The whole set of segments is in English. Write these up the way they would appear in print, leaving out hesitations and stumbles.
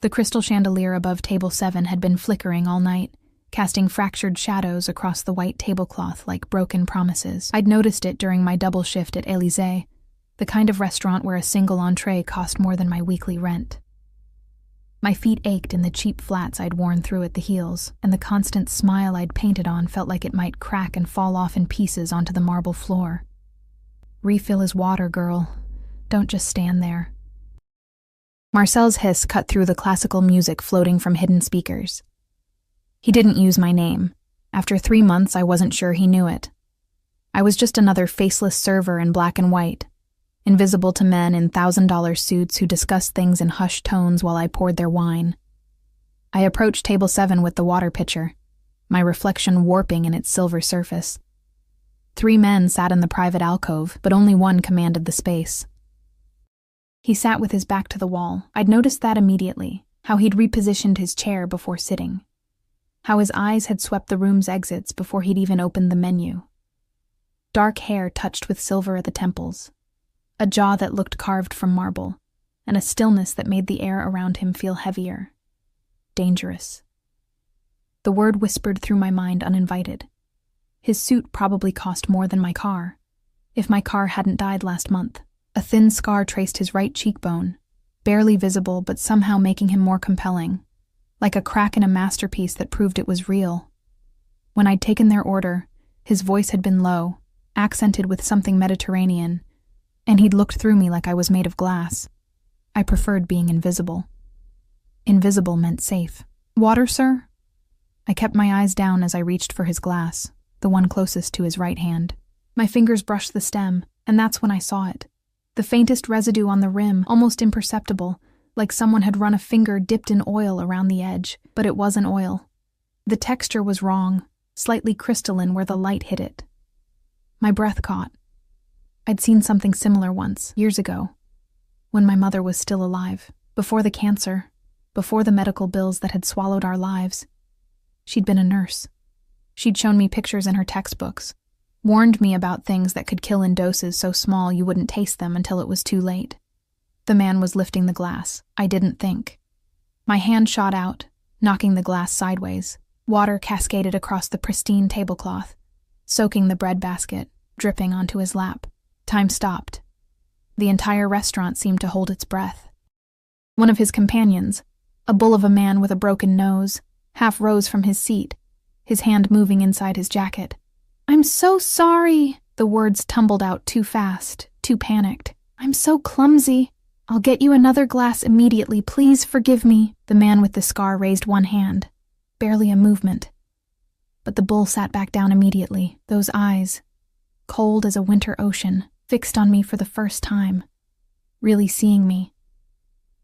The crystal chandelier above table 7 had been flickering all night, casting fractured shadows across the white tablecloth like broken promises. I'd noticed it during my double shift at Élysée, the kind of restaurant where a single entree cost more than my weekly rent. My feet ached in the cheap flats I'd worn through at the heels, and the constant smile I'd painted on felt like it might crack and fall off in pieces onto the marble floor. "Refill his water, girl. Don't just stand there." Marcel's hiss cut through the classical music floating from hidden speakers. He didn't use my name. After 3 months, I wasn't sure he knew it. I was just another faceless server in black and white, invisible to men in $1,000 suits who discussed things in hushed tones while I poured their wine. I approached table 7 with the water pitcher, my reflection warping in its silver surface. 3 men sat in the private alcove, but only one commanded the space. He sat with his back to the wall. I'd noticed that immediately, how he'd repositioned his chair before sitting, how his eyes had swept the room's exits before he'd even opened the menu. Dark hair touched with silver at the temples, a jaw that looked carved from marble, and a stillness that made the air around him feel heavier. Dangerous. The word whispered through my mind uninvited. His suit probably cost more than my car, if my car hadn't died last month. A thin scar traced his right cheekbone, barely visible but somehow making him more compelling, like a crack in a masterpiece that proved it was real. When I'd taken their order, his voice had been low, accented with something Mediterranean, and he'd looked through me like I was made of glass. I preferred being invisible. Invisible meant safe. "Water, sir?" I kept my eyes down as I reached for his glass, the one closest to his right hand. My fingers brushed the stem, and that's when I saw it. The faintest residue on the rim, almost imperceptible, like someone had run a finger dipped in oil around the edge, but it wasn't oil. The texture was wrong, slightly crystalline where the light hit it. My breath caught. I'd seen something similar once, years ago, when my mother was still alive, before the cancer, before the medical bills that had swallowed our lives. She'd been a nurse. She'd shown me pictures in her textbooks, warned me about things that could kill in doses so small you wouldn't taste them until it was too late. The man was lifting the glass. I didn't think. My hand shot out, knocking the glass sideways. Water cascaded across the pristine tablecloth, soaking the bread basket, dripping onto his lap. Time stopped. The entire restaurant seemed to hold its breath. One of his companions, a bull of a man with a broken nose, half rose from his seat, his hand moving inside his jacket. "I'm so sorry." The words tumbled out too fast, too panicked. "I'm so clumsy. I'll get you another glass immediately. Please forgive me." The man with the scar raised one hand, barely a movement. But the bull sat back down immediately, those eyes, cold as a winter ocean, fixed on me for the first time, really seeing me.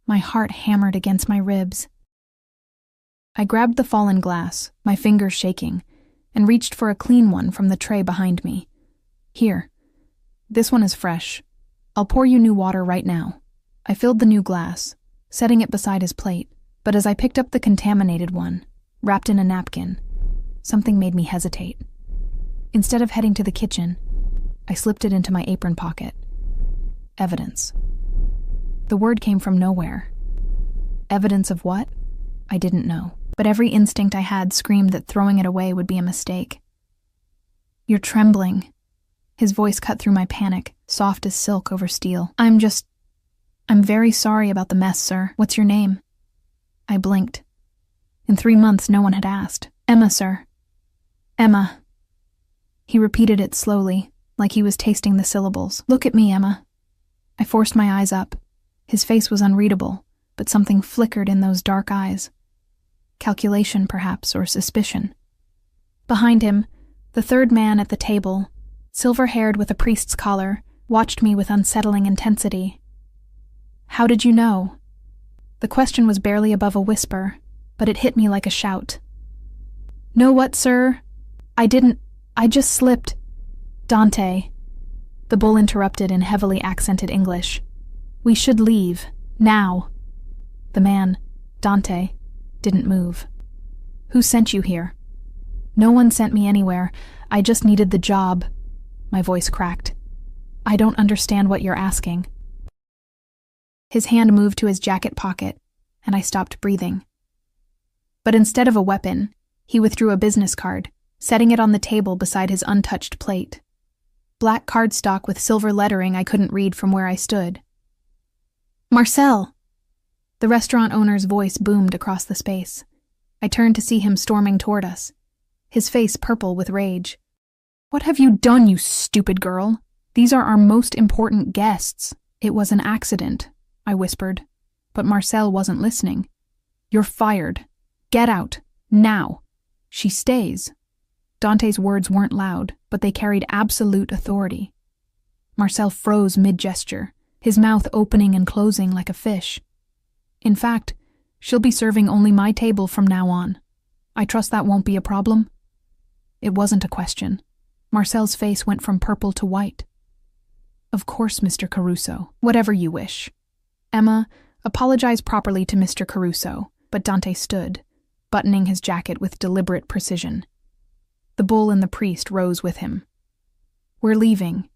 My heart hammered against my ribs. I grabbed the fallen glass, my fingers shaking, and reached for a clean one from the tray behind me. "Here. This one is fresh. I'll pour you new water right now." I filled the new glass, setting it beside his plate, but as I picked up the contaminated one, wrapped in a napkin, something made me hesitate. Instead of heading to the kitchen, I slipped it into my apron pocket. Evidence. The word came from nowhere. Evidence of what? I didn't know, but every instinct I had screamed that throwing it away would be a mistake. "You're trembling." His voice cut through my panic, soft as silk over steel. I'm very sorry about the mess, sir. What's your name?" I blinked. In 3 months, no one had asked. "Emma, sir." "Emma." He repeated it slowly, like he was tasting the syllables. "Look at me, Emma." I forced my eyes up. His face was unreadable, but something flickered in those dark eyes. Calculation, perhaps, or suspicion. Behind him, the third man at the table, silver-haired with a priest's collar, watched me with unsettling intensity. "How did you know?" The question was barely above a whisper, but it hit me like a shout. "Know what, sir? I just slipped." "Dante," the bull interrupted in heavily accented English. "We should leave, now." The man, Dante, didn't move. "Who sent you here?" "No one sent me anywhere. I just needed the job." My voice cracked. "I don't understand what you're asking." His hand moved to his jacket pocket, and I stopped breathing. But instead of a weapon, he withdrew a business card, setting it on the table beside his untouched plate. Black cardstock with silver lettering I couldn't read from where I stood. "Marcel!" The restaurant owner's voice boomed across the space. I turned to see him storming toward us, his face purple with rage. "What have you done, you stupid girl? These are our most important guests." "It was an accident," I whispered, but Marcel wasn't listening. "You're fired. Get out. Now." "She stays." Dante's words weren't loud, but they carried absolute authority. Marcel froze mid-gesture, his mouth opening and closing like a fish. "In fact, she'll be serving only my table from now on. I trust that won't be a problem?" It wasn't a question. Marcel's face went from purple to white. "Of course, Mr. Caruso. Whatever you wish. Emma, apologize properly to Mr. Caruso." But Dante stood, buttoning his jacket with deliberate precision. The bull and the priest rose with him. "We're leaving.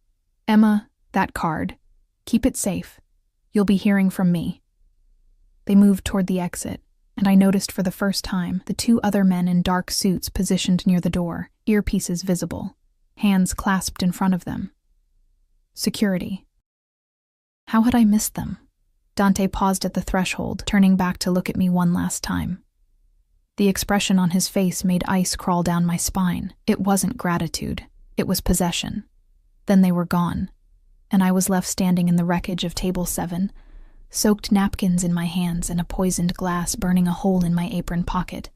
Emma, that card. Keep it safe. You'll be hearing from me." They moved toward the exit, and I noticed for the first time the two other men in dark suits positioned near the door, earpieces visible, hands clasped in front of them. Security. How had I missed them? Dante paused at the threshold, turning back to look at me one last time. The expression on his face made ice crawl down my spine. It wasn't gratitude. It was possession. Then they were gone, and I was left standing in the wreckage of Table 7, soaked napkins in my hands and a poisoned glass burning a hole in my apron pocket.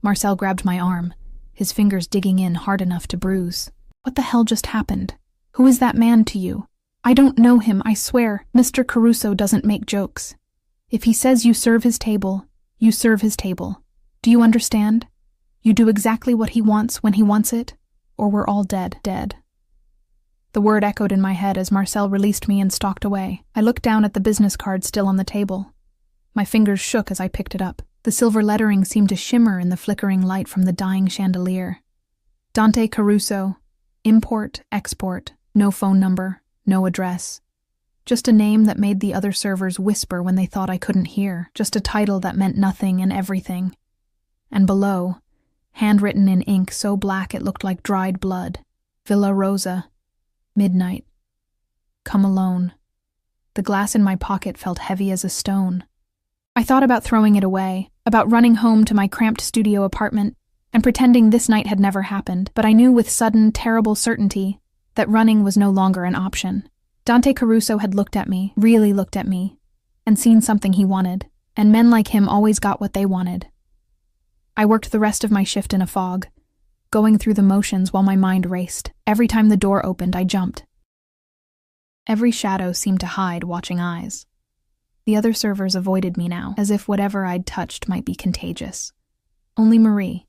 Marcel grabbed my arm, his fingers digging in hard enough to bruise. "What the hell just happened? Who is that man to you?" "I don't know him, I swear. Mr. Caruso doesn't make jokes. If he says you serve his table, you serve his table. Do you understand? You do exactly what he wants when he wants it, or we're all dead." The word echoed in my head as Marcel released me and stalked away. I looked down at the business card still on the table. My fingers shook as I picked it up. The silver lettering seemed to shimmer in the flickering light from the dying chandelier. Dante Caruso, import, export, no phone number, no address. Just a name that made the other servers whisper when they thought I couldn't hear. Just a title that meant nothing and everything. And below, handwritten in ink so black it looked like dried blood, Villa Rosa, midnight. Come alone. The glass in my pocket felt heavy as a stone. I thought about throwing it away, about running home to my cramped studio apartment, and pretending this night had never happened, but I knew with sudden, terrible certainty that running was no longer an option. Dante Caruso had looked at me, really looked at me, and seen something he wanted, and men like him always got what they wanted. I worked the rest of my shift in a fog, going through the motions while my mind raced. Every time the door opened, I jumped. Every shadow seemed to hide watching eyes. The other servers avoided me now, as if whatever I'd touched might be contagious. Only Marie,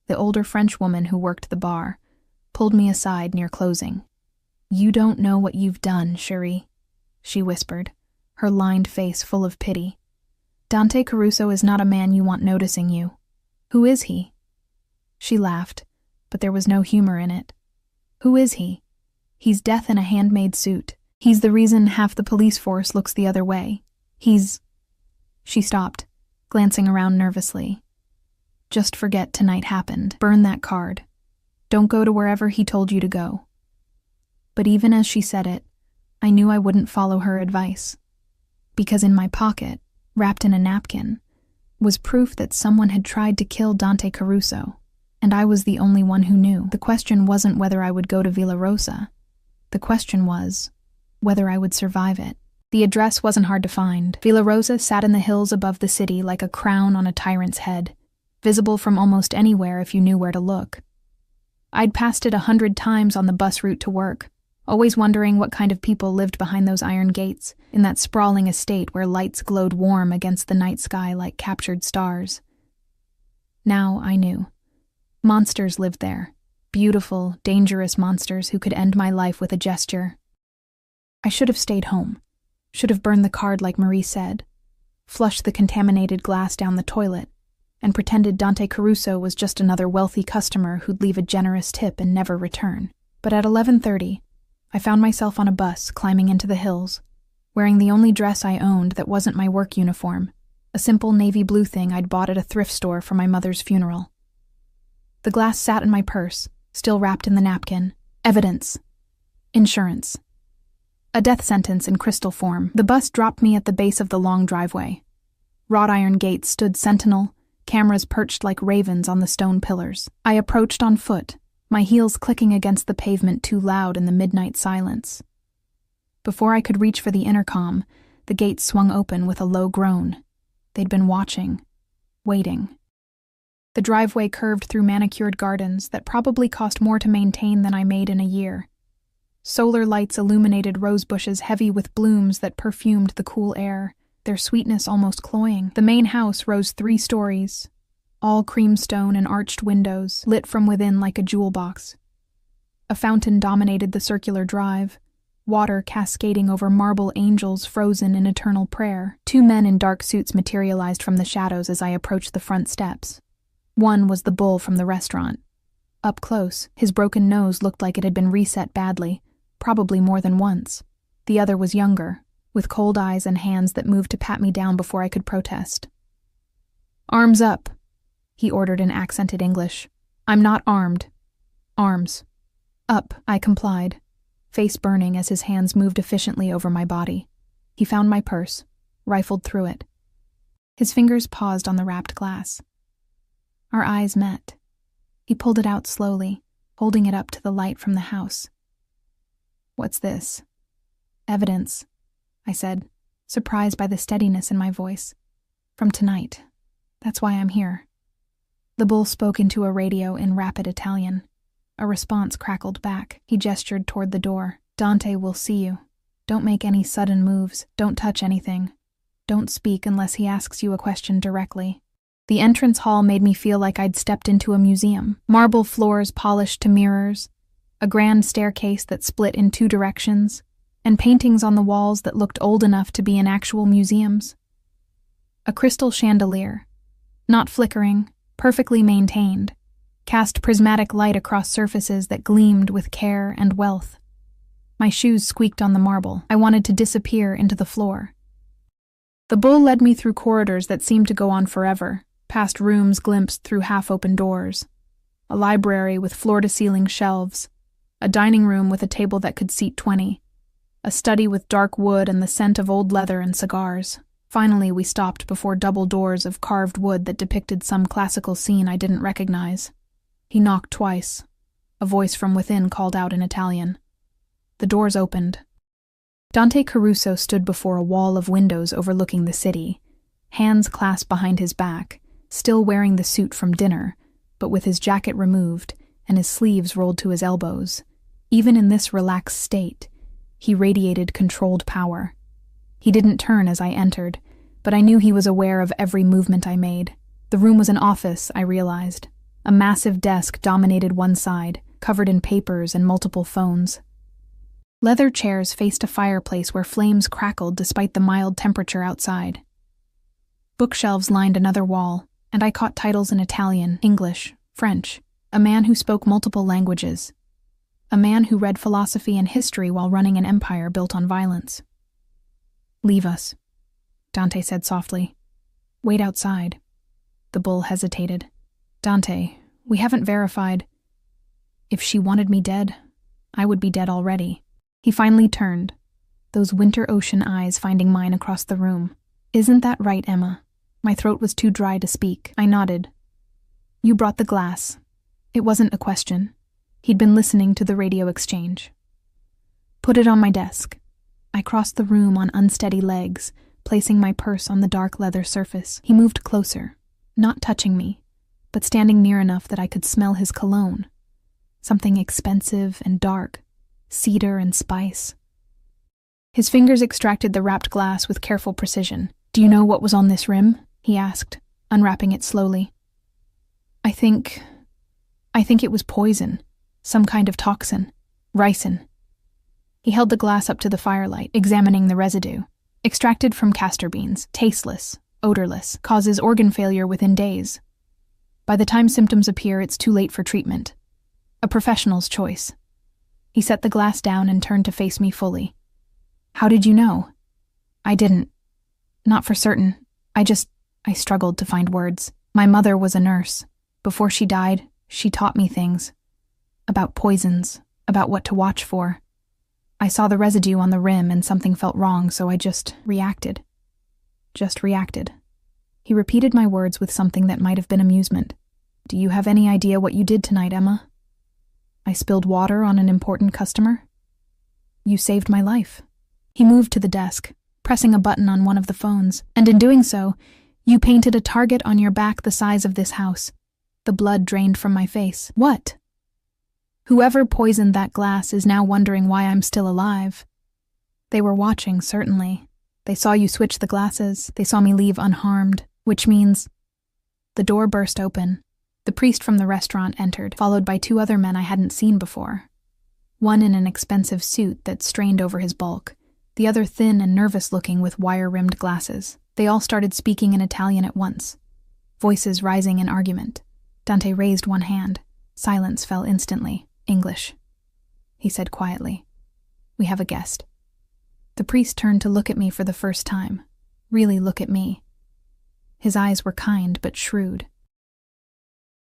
the older French woman who worked the bar, pulled me aside near closing. "You don't know what you've done, Cherie," she whispered, her lined face full of pity. "Dante Caruso is not a man you want noticing you. Who is he?" She laughed, but there was no humor in it. "Who is he? He's death in a handmade suit. He's the reason half the police force looks the other way. He's—" She stopped, glancing around nervously. "Just forget tonight happened. Burn that card. Don't go to wherever he told you to go." But even as she said it, I knew I wouldn't follow her advice. Because in my pocket, wrapped in a napkin, was proof that someone had tried to kill Dante Caruso, and I was the only one who knew. The question wasn't whether I would go to Villa Rosa. The question was whether I would survive it. The address wasn't hard to find. Villa Rosa sat in the hills above the city like a crown on a tyrant's head, visible from almost anywhere if you knew where to look. I'd passed it 100 times on the bus route to work, always wondering what kind of people lived behind those iron gates, in that sprawling estate where lights glowed warm against the night sky like captured stars. Now I knew. Monsters lived there. Beautiful, dangerous monsters who could end my life with a gesture. I should have stayed home. Should have burned the card like Marie said, flushed the contaminated glass down the toilet, and pretended Dante Caruso was just another wealthy customer who'd leave a generous tip and never return. But at 11:30, I found myself on a bus climbing into the hills, wearing the only dress I owned that wasn't my work uniform, a simple navy blue thing I'd bought at a thrift store for my mother's funeral. The glass sat in my purse, still wrapped in the napkin. Evidence. Insurance. A death sentence in crystal form. The bus dropped me at the base of the long driveway. Wrought iron gates stood sentinel, cameras perched like ravens on the stone pillars. I approached on foot, my heels clicking against the pavement too loud in the midnight silence. Before I could reach for the intercom, the gate swung open with a low groan. They'd been watching, waiting. The driveway curved through manicured gardens that probably cost more to maintain than I made in a year. Solar lights illuminated rose bushes heavy with blooms that perfumed the cool air, their sweetness almost cloying. The main house rose 3 stories, all creamstone and arched windows, lit from within like a jewel box. A fountain dominated the circular drive, water cascading over marble angels frozen in eternal prayer. 2 men in dark suits materialized from the shadows as I approached the front steps. One was the bull from the restaurant. Up close, his broken nose looked like it had been reset badly, probably more than once. The other was younger, with cold eyes and hands that moved to pat me down before I could protest. "Arms up," he ordered in accented English. "I'm not armed." "Arms. Up," I complied, face burning as his hands moved efficiently over my body. He found my purse, rifled through it. His fingers paused on the wrapped glass. Our eyes met. He pulled it out slowly, holding it up to the light from the house. "What's this?" "Evidence," I said, surprised by the steadiness in my voice. "From tonight. That's why I'm here." The bull spoke into a radio in rapid Italian. A response crackled back. He gestured toward the door. "Dante will see you. Don't make any sudden moves. Don't touch anything. Don't speak unless he asks you a question directly." The entrance hall made me feel like I'd stepped into a museum. Marble floors polished to mirrors, a grand staircase that split in 2 directions, and paintings on the walls that looked old enough to be in actual museums. A crystal chandelier, not flickering, perfectly maintained, cast prismatic light across surfaces that gleamed with care and wealth. My shoes squeaked on the marble. I wanted to disappear into the floor. The bull led me through corridors that seemed to go on forever, past rooms glimpsed through half-open doors, a library with floor-to-ceiling shelves, a dining room with a table that could seat 20, a study with dark wood and the scent of old leather and cigars. Finally, we stopped before double doors of carved wood that depicted some classical scene I didn't recognize. He knocked twice. A voice from within called out in Italian. The doors opened. Dante Caruso stood before a wall of windows overlooking the city, hands clasped behind his back, still wearing the suit from dinner, but with his jacket removed and his sleeves rolled to his elbows. Even in this relaxed state, he radiated controlled power. He didn't turn as I entered, but I knew he was aware of every movement I made. The room was an office, I realized. A massive desk dominated one side, covered in papers and multiple phones. Leather chairs faced a fireplace where flames crackled despite the mild temperature outside. Bookshelves lined another wall, and I caught titles in Italian, English, French. A man who spoke multiple languages. A man who read philosophy and history while running an empire built on violence. "Leave us," Dante said softly. "Wait outside." The bull hesitated. "Dante, we haven't verified. If she wanted me dead, I would be dead already." He finally turned, those winter ocean eyes finding mine across the room. "Isn't that right, Emma?" My throat was too dry to speak. I nodded. "You brought the glass." It wasn't a question. He'd been listening to the radio exchange. "Put it on my desk." I crossed the room on unsteady legs, placing my purse on the dark leather surface. He moved closer, not touching me, but standing near enough that I could smell his cologne. Something expensive and dark, cedar and spice. His fingers extracted the wrapped glass with careful precision. "Do you know what was on this rim?" he asked, unwrapping it slowly. I think it was poison, some kind of toxin, ricin." He held the glass up to the firelight, examining the residue. "Extracted from castor beans, tasteless, odorless, causes organ failure within days. By the time symptoms appear, it's too late for treatment. A professional's choice." He set the glass down and turned to face me fully. "How did you know?" "I didn't. Not for certain. I just I struggled to find words. My mother was a nurse. Before she died, she taught me things. About poisons, about what to watch for. I saw the residue on the rim and something felt wrong, so I just reacted. Just reacted. He repeated my words with something that might have been amusement. Do you have any idea what you did tonight, Emma? I spilled water on an important customer? You saved my life. He moved to the desk, pressing a button on one of the phones, and in doing so, you painted a target on your back the size of this house. The blood drained from my face. What? Whoever poisoned that glass is now wondering why I'm still alive. They were watching, certainly. They saw you switch the glasses. They saw me leave unharmed, which means... The door burst open. The priest from the restaurant entered, followed by two other men I hadn't seen before. One in an expensive suit that strained over his bulk, the other thin and nervous-looking with wire-rimmed glasses. They all started speaking in Italian at once, voices rising in argument. Dante raised one hand. Silence fell instantly. English, he said quietly. We have a guest. The priest turned to look at me for the first time. Really look at me. His eyes were kind but shrewd.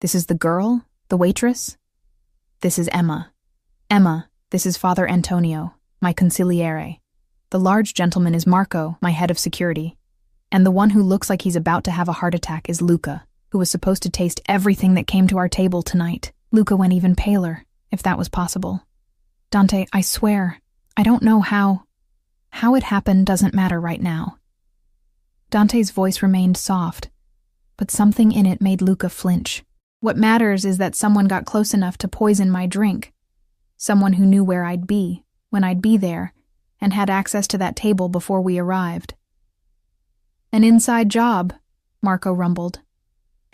This is the girl? The waitress? This is Emma. Emma, this is Father Antonio, my consigliere. The large gentleman is Marco, my head of security. And the one who looks like he's about to have a heart attack is Luca, who was supposed to taste everything that came to our table tonight. Luca went even paler, if that was possible. Dante, I swear, I don't know how it happened doesn't matter right now. Dante's voice remained soft, but something in it made Luca flinch. What matters is that someone got close enough to poison my drink. Someone who knew where I'd be, when I'd be there, and had access to that table before we arrived. An inside job, Marco rumbled.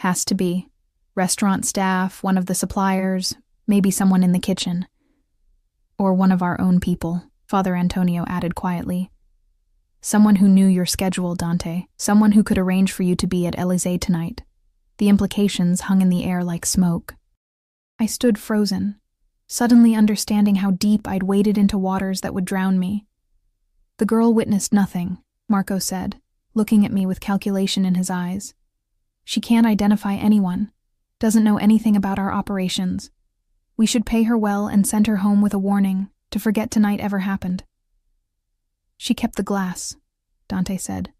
Has to be. Restaurant staff, one of the suppliers, maybe someone in the kitchen. Or one of our own people, Father Antonio added quietly. Someone who knew your schedule, Dante. Someone who could arrange for you to be at Élysée tonight. The implications hung in the air like smoke. I stood frozen, suddenly understanding how deep I'd waded into waters that would drown me. The girl witnessed nothing, Marco said, looking at me with calculation in his eyes. She can't identify anyone, doesn't know anything about our operations. We should pay her well and send her home with a warning to forget tonight ever happened. She kept the glass, Dante said.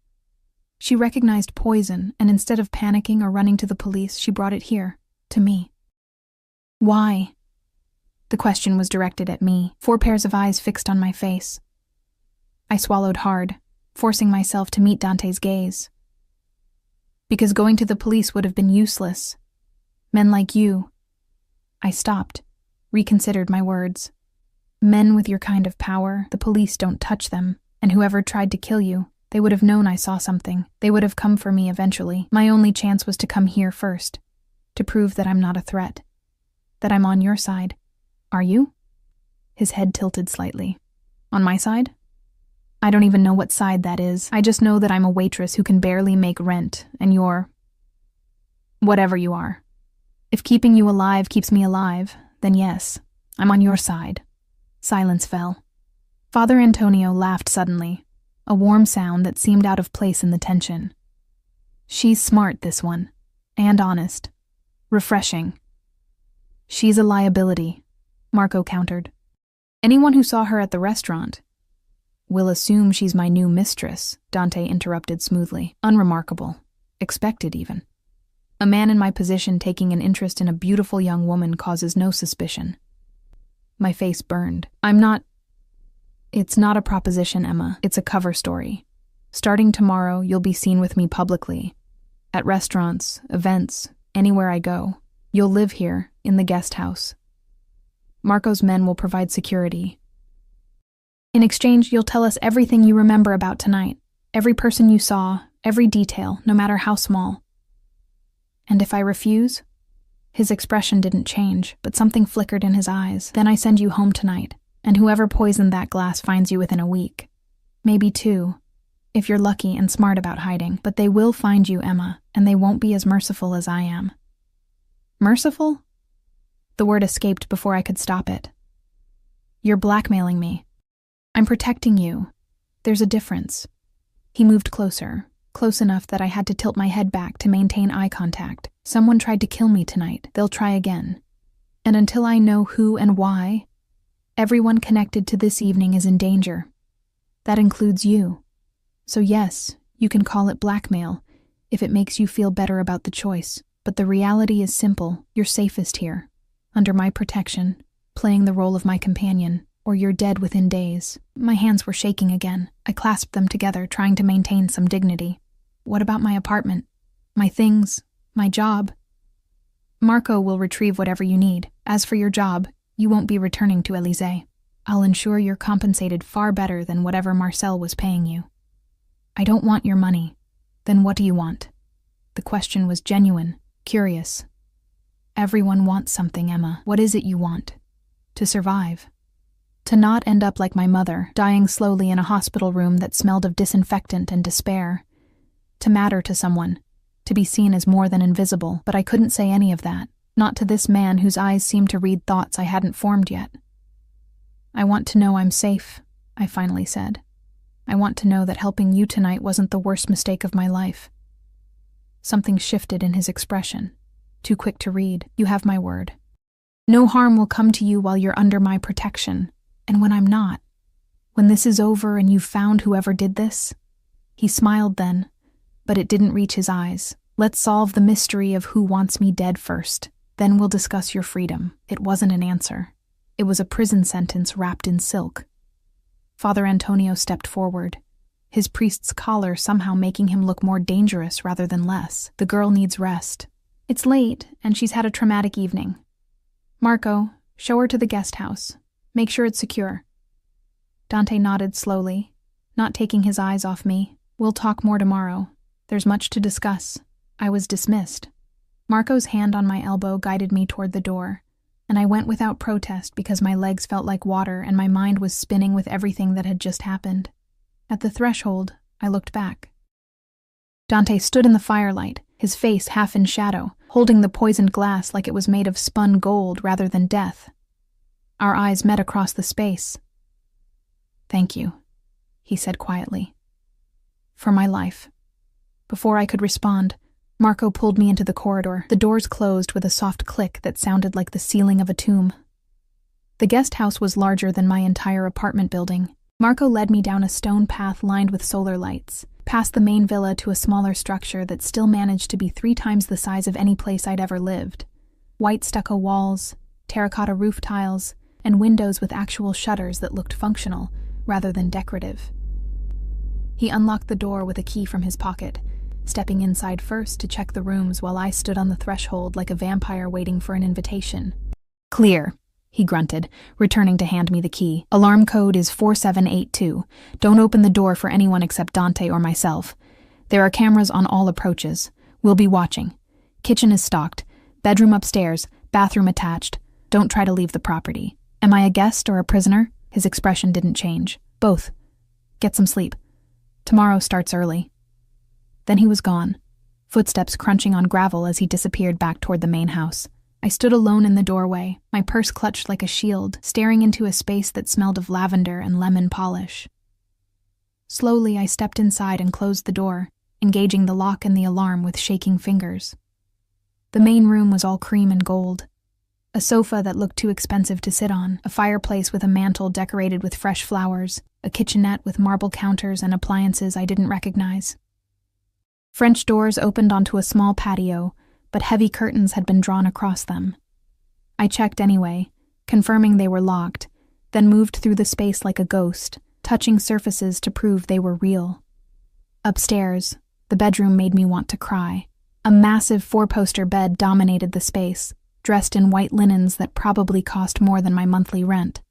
She recognized poison, and instead of panicking or running to the police, she brought it here, to me. Why? The question was directed at me, 4 pairs of eyes fixed on my face. I swallowed hard, forcing myself to meet Dante's gaze. Because going to the police would have been useless. Men like you. I stopped, reconsidered my words. Men with your kind of power, the police don't touch them, and whoever tried to kill you, they would have known I saw something. They would have come for me eventually. My only chance was to come here first, to prove that I'm not a threat, that I'm on your side. Are you? His head tilted slightly. On my side? I don't even know what side that is. I just know that I'm a waitress who can barely make rent, and you're... whatever you are. If keeping you alive keeps me alive, then yes, I'm on your side. Silence fell. Father Antonio laughed suddenly, a warm sound that seemed out of place in the tension. She's smart, this one, and honest. Refreshing. She's a liability, Marco countered. Anyone who saw her at the restaurant will assume she's my new mistress, Dante interrupted smoothly. Unremarkable. Expected, even. A man in my position taking an interest in a beautiful young woman causes no suspicion. My face burned. It's not a proposition, Emma. It's a cover story. Starting tomorrow, you'll be seen with me publicly. At restaurants, events, anywhere I go. You'll live here, in the guest house. Marco's men will provide security. In exchange, you'll tell us everything you remember about tonight. Every person you saw, every detail, no matter how small. And if I refuse? His expression didn't change, but something flickered in his eyes. Then I send you home tonight, and whoever poisoned that glass finds you within a week. Maybe 2, if you're lucky and smart about hiding. But they will find you, Emma, and they won't be as merciful as I am. Merciful? The word escaped before I could stop it. You're blackmailing me. I'm protecting you. There's a difference. He moved closer close enough that I had to tilt my head back to maintain eye contact. Someone tried to kill me tonight. They'll try again. And until I know who and why, everyone connected to this evening is in danger. That includes you. So yes, you can call it blackmail, if it makes you feel better about the choice. But the reality is simple. You're safest here, under my protection, playing the role of my companion, or you're dead within days. My hands were shaking again. I clasped them together, trying to maintain some dignity. What about my apartment? My things? My job? Marco will retrieve whatever you need. As for your job, you won't be returning to Élysée. I'll ensure you're compensated far better than whatever Marcel was paying you. I don't want your money. Then what do you want? The question was genuine, curious. Everyone wants something, Emma. What is it you want? To survive. To not end up like my mother, dying slowly in a hospital room that smelled of disinfectant and despair. To matter to someone. To be seen as more than invisible. But I couldn't say any of that. Not to this man whose eyes seemed to read thoughts I hadn't formed yet. I want to know I'm safe, I finally said. I want to know that helping you tonight wasn't the worst mistake of my life. Something shifted in his expression. Too quick to read. You have my word. No harm will come to you while you're under my protection. And when I'm not, when this is over and you've found whoever did this. He smiled then, but it didn't reach his eyes. Let's solve the mystery of who wants me dead first. Then we'll discuss your freedom. It wasn't an answer. It was a prison sentence wrapped in silk. Father Antonio stepped forward, his priest's collar somehow making him look more dangerous rather than less. The girl needs rest. It's late, and she's had a traumatic evening. Marco, show her to the guest house. Make sure it's secure. Dante nodded slowly, not taking his eyes off me. We'll talk more tomorrow. There's much to discuss. I was dismissed. Marco's hand on my elbow guided me toward the door, and I went without protest because my legs felt like water and my mind was spinning with everything that had just happened. At the threshold, I looked back. Dante stood in the firelight, his face half in shadow, holding the poisoned glass like it was made of spun gold rather than death. Our eyes met across the space. "Thank you," he said quietly. "For my life." Before I could respond, Marco pulled me into the corridor. The doors closed with a soft click that sounded like the ceiling of a tomb. The guest house was larger than my entire apartment building. Marco led me down a stone path lined with solar lights, past the main villa to a smaller structure that still managed to be 3 times the size of any place I'd ever lived. White stucco walls, terracotta roof tiles, and windows with actual shutters that looked functional rather than decorative. He unlocked the door with a key from his pocket, stepping inside first to check the rooms while I stood on the threshold like a vampire waiting for an invitation. "Clear," he grunted, returning to hand me the key. "Alarm code is 4782. Don't open the door for anyone except Dante or myself. There are cameras on all approaches. We'll be watching. Kitchen is stocked. Bedroom upstairs. Bathroom attached. Don't try to leave the property. Am I a guest or a prisoner?" His expression didn't change. "Both. Get some sleep. Tomorrow starts early." Then he was gone, footsteps crunching on gravel as he disappeared back toward the main house. I stood alone in the doorway, my purse clutched like a shield, staring into a space that smelled of lavender and lemon polish. Slowly, I stepped inside and closed the door, engaging the lock and the alarm with shaking fingers. The main room was all cream and gold. A sofa that looked too expensive to sit on, a fireplace with a mantel decorated with fresh flowers, a kitchenette with marble counters and appliances I didn't recognize. French doors opened onto a small patio, but heavy curtains had been drawn across them. I checked anyway, confirming they were locked, then moved through the space like a ghost, touching surfaces to prove they were real. Upstairs, the bedroom made me want to cry. A massive 4-poster bed dominated the space, dressed in white linens that probably cost more than my monthly rent.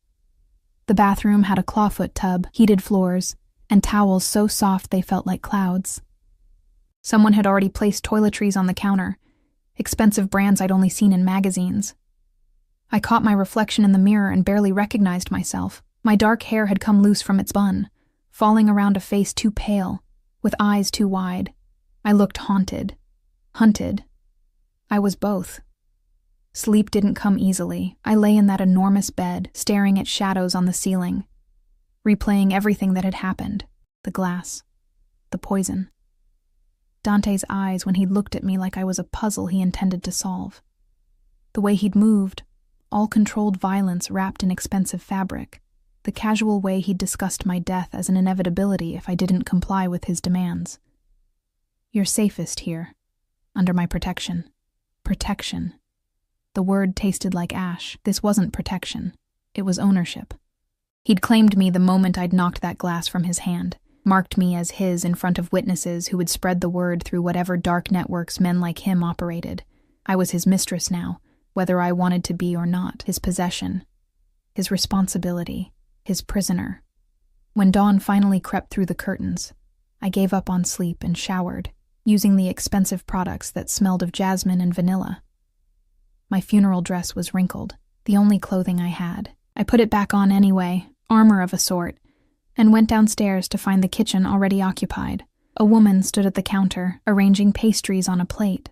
The bathroom had a clawfoot tub, heated floors, and towels so soft they felt like clouds. Someone had already placed toiletries on the counter, expensive brands I'd only seen in magazines. I caught my reflection in the mirror and barely recognized myself. My dark hair had come loose from its bun, falling around a face too pale, with eyes too wide. I looked haunted. Hunted. I was both. Sleep didn't come easily. I lay in that enormous bed, staring at shadows on the ceiling, replaying everything that had happened. The glass. The poison. Dante's eyes when he'd looked at me like I was a puzzle he intended to solve. The way he'd moved, all controlled violence wrapped in expensive fabric. The casual way he'd discussed my death as an inevitability if I didn't comply with his demands. You're safest here, under my protection. Protection. The word tasted like ash. This wasn't protection. It was ownership. He'd claimed me the moment I'd knocked that glass from his hand, marked me as his in front of witnesses who would spread the word through whatever dark networks men like him operated. I was his mistress now, whether I wanted to be or not, his possession, his responsibility, his prisoner. When dawn finally crept through the curtains, I gave up on sleep and showered, using the expensive products that smelled of jasmine and vanilla. My funeral dress was wrinkled, the only clothing I had. I put it back on anyway, armor of a sort, and went downstairs to find the kitchen already occupied. A woman stood at the counter, arranging pastries on a plate.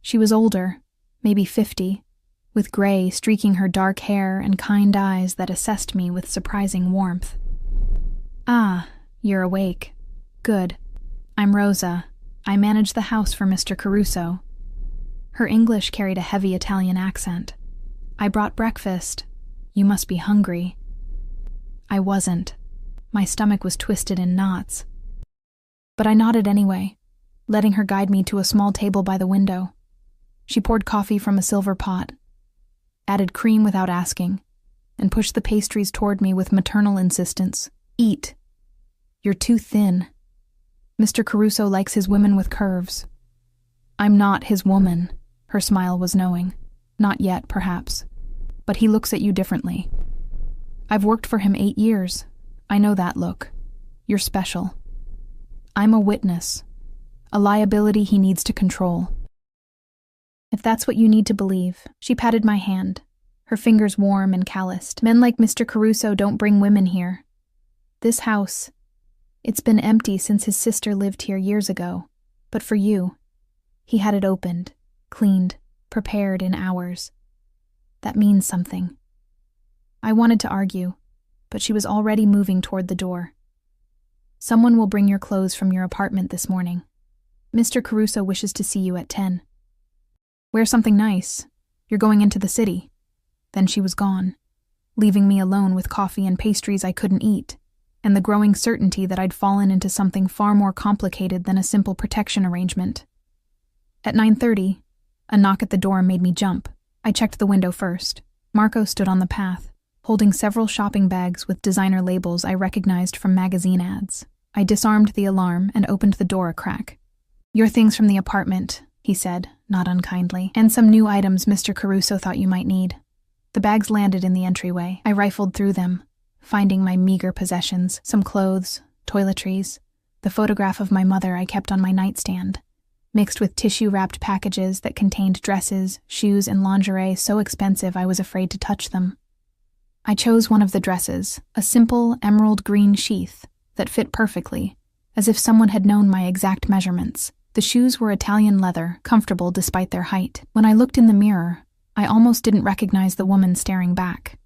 She was older, maybe 50, with gray streaking her dark hair and kind eyes that assessed me with surprising warmth. "Ah, you're awake. Good. I'm Rosa. I manage the house for Mr. Caruso." Her English carried a heavy Italian accent. "I brought breakfast. You must be hungry." I wasn't. My stomach was twisted in knots. But I nodded anyway, letting her guide me to a small table by the window. She poured coffee from a silver pot, added cream without asking, and pushed the pastries toward me with maternal insistence. "Eat. You're too thin. Mr. Caruso likes his women with curves." "I'm not his woman," her smile was knowing. "Not yet, perhaps. But he looks at you differently. I've worked for him 8 years. I know that look. You're special. I'm a witness, a liability he needs to control." "If that's what you need to believe." She patted my hand, her fingers warm and calloused. "Men like Mr. Caruso don't bring women here. This house, it's been empty since his sister lived here years ago. But for you, he had it opened, cleaned, prepared in hours. That means something." I wanted to argue, but she was already moving toward the door. "Someone will bring your clothes from your apartment this morning. Mr. Caruso wishes to see you at 10. Wear something nice. You're going into the city." Then she was gone, leaving me alone with coffee and pastries I couldn't eat, and the growing certainty that I'd fallen into something far more complicated than a simple protection arrangement. At 9:30, a knock at the door made me jump. I checked the window first. Marco stood on the path, holding several shopping bags with designer labels I recognized from magazine ads. I disarmed the alarm and opened the door a crack. "Your things from the apartment," he said, not unkindly, "and some new items Mr. Caruso thought you might need." The bags landed in the entryway. I rifled through them, finding my meager possessions, some clothes, toiletries, the photograph of my mother I kept on my nightstand, mixed with tissue-wrapped packages that contained dresses, shoes, and lingerie so expensive I was afraid to touch them. I chose one of the dresses, a simple emerald green sheath that fit perfectly, as if someone had known my exact measurements. The shoes were Italian leather, comfortable despite their height. When I looked in the mirror, I almost didn't recognize the woman staring back.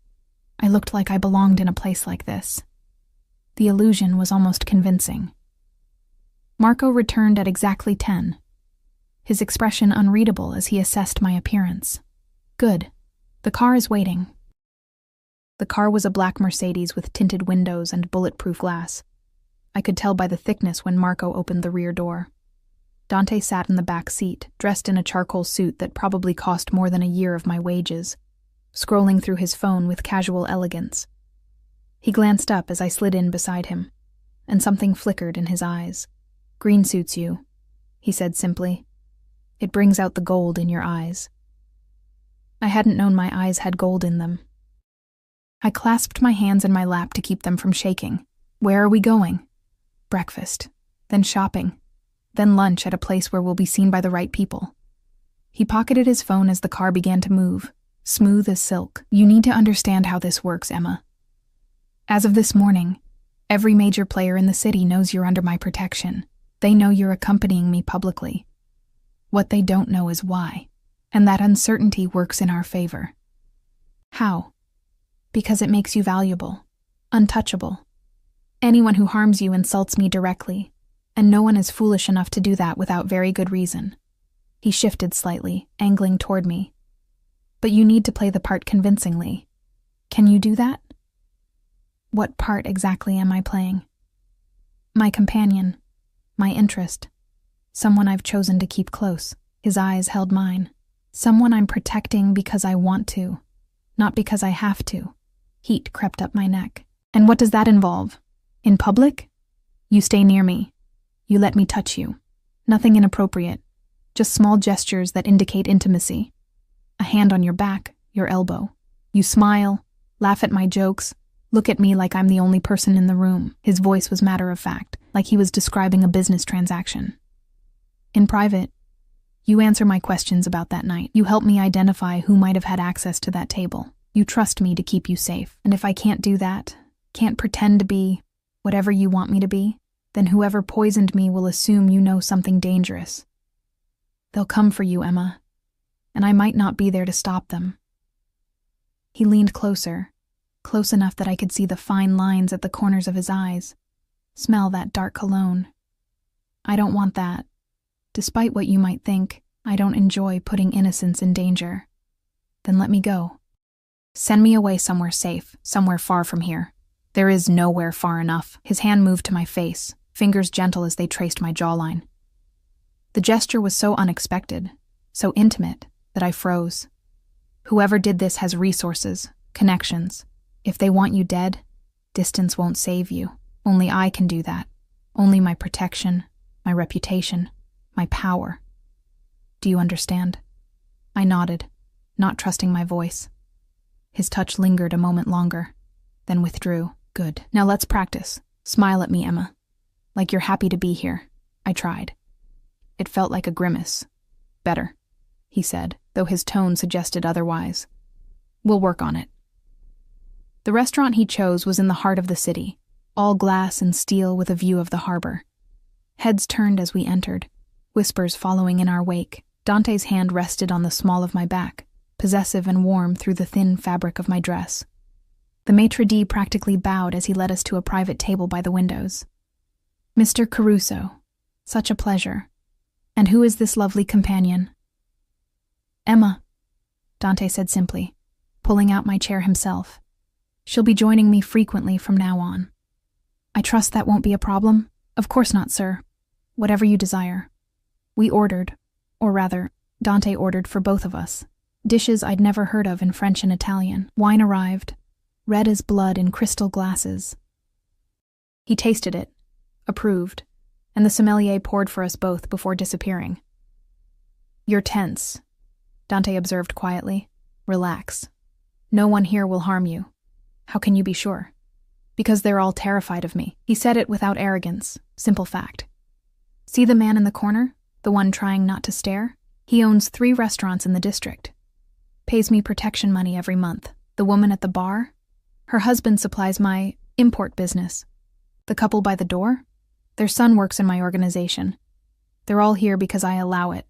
I looked like I belonged in a place like this. The illusion was almost convincing. Marco returned at exactly 10, his expression unreadable as he assessed my appearance. "Good. The car is waiting." The car was a black Mercedes with tinted windows and bulletproof glass. I could tell by the thickness when Marco opened the rear door. Dante sat in the back seat, dressed in a charcoal suit that probably cost more than a year of my wages, scrolling through his phone with casual elegance. He glanced up as I slid in beside him, and something flickered in his eyes. "Green suits you," he said simply. "It brings out the gold in your eyes." I hadn't known my eyes had gold in them. I clasped my hands in my lap to keep them from shaking. "Where are we going?" "Breakfast, then shopping, then lunch at a place where we'll be seen by the right people." He pocketed his phone as the car began to move, smooth as silk. "You need to understand how this works, Emma. As of this morning, every major player in the city knows you're under my protection. They know you're accompanying me publicly. What they don't know is why, and that uncertainty works in our favor." "How?" "Because it makes you valuable, untouchable. Anyone who harms you insults me directly, And no one is foolish enough to do that without very good reason. He shifted slightly, angling toward me. But you need to play the part convincingly. Can you do that? What part exactly am I playing? My companion. My interest. Someone I've chosen to keep close. His eyes held mine. Someone I'm protecting because I want to, not because I have to. Heat crept up my neck. And what does that involve? In public? You stay near me. You let me touch you. Nothing inappropriate. Just small gestures that indicate intimacy. A hand on your back, your elbow. You smile, laugh at my jokes, look at me like I'm the only person in the room. His voice was matter-of-fact, like he was describing a business transaction. In private, you answer my questions about that night. You help me identify who might have had access to that table. You trust me to keep you safe. And if I can't do that, can't pretend to be whatever you want me to be, then whoever poisoned me will assume you know something dangerous. They'll come for you, Emma, and I might not be there to stop them. He leaned closer, close enough that I could see the fine lines at the corners of his eyes. Smell that dark cologne. I don't want that. Despite what you might think, I don't enjoy putting innocence in danger. Then let me go. Send me away somewhere safe, somewhere far from here. There is nowhere far enough. His hand moved to my face, fingers gentle as they traced my jawline. The gesture was so unexpected, so intimate, that I froze. Whoever did this has resources, connections. If they want you dead, distance won't save you. Only I can do that. Only my protection, my reputation, my power. Do you understand? I nodded, not trusting my voice. His touch lingered a moment longer, then withdrew. Good. Now let's practice. Smile at me, Emma. Like you're happy to be here. I tried. It felt like a grimace. Better, he said, though his tone suggested otherwise. We'll work on it. The restaurant he chose was in the heart of the city, all glass and steel with a view of the harbor. Heads turned as we entered, whispers following in our wake. Dante's hand rested on the small of my back, possessive and warm through the thin fabric of my dress. The maitre d' practically bowed as he led us to a private table by the windows. Mr. Caruso, such a pleasure. And who is this lovely companion? Emma, Dante said simply, pulling out my chair himself. She'll be joining me frequently from now on. I trust that won't be a problem? Of course not, sir. Whatever you desire. We ordered, or rather, Dante ordered for both of us, dishes I'd never heard of in French and Italian. Wine arrived, red as blood in crystal glasses. He tasted it, approved, and the sommelier poured for us both before disappearing. You're tense, Dante observed quietly. Relax. No one here will harm you. How can you be sure? Because they're all terrified of me. He said it without arrogance, simple fact. See the man in the corner, the one trying not to stare? He owns 3 restaurants in the district. Pays me protection money every month. The woman at the bar? Her husband supplies my import business. The couple by the door? Their son works in my organization. They're all here because I allow it.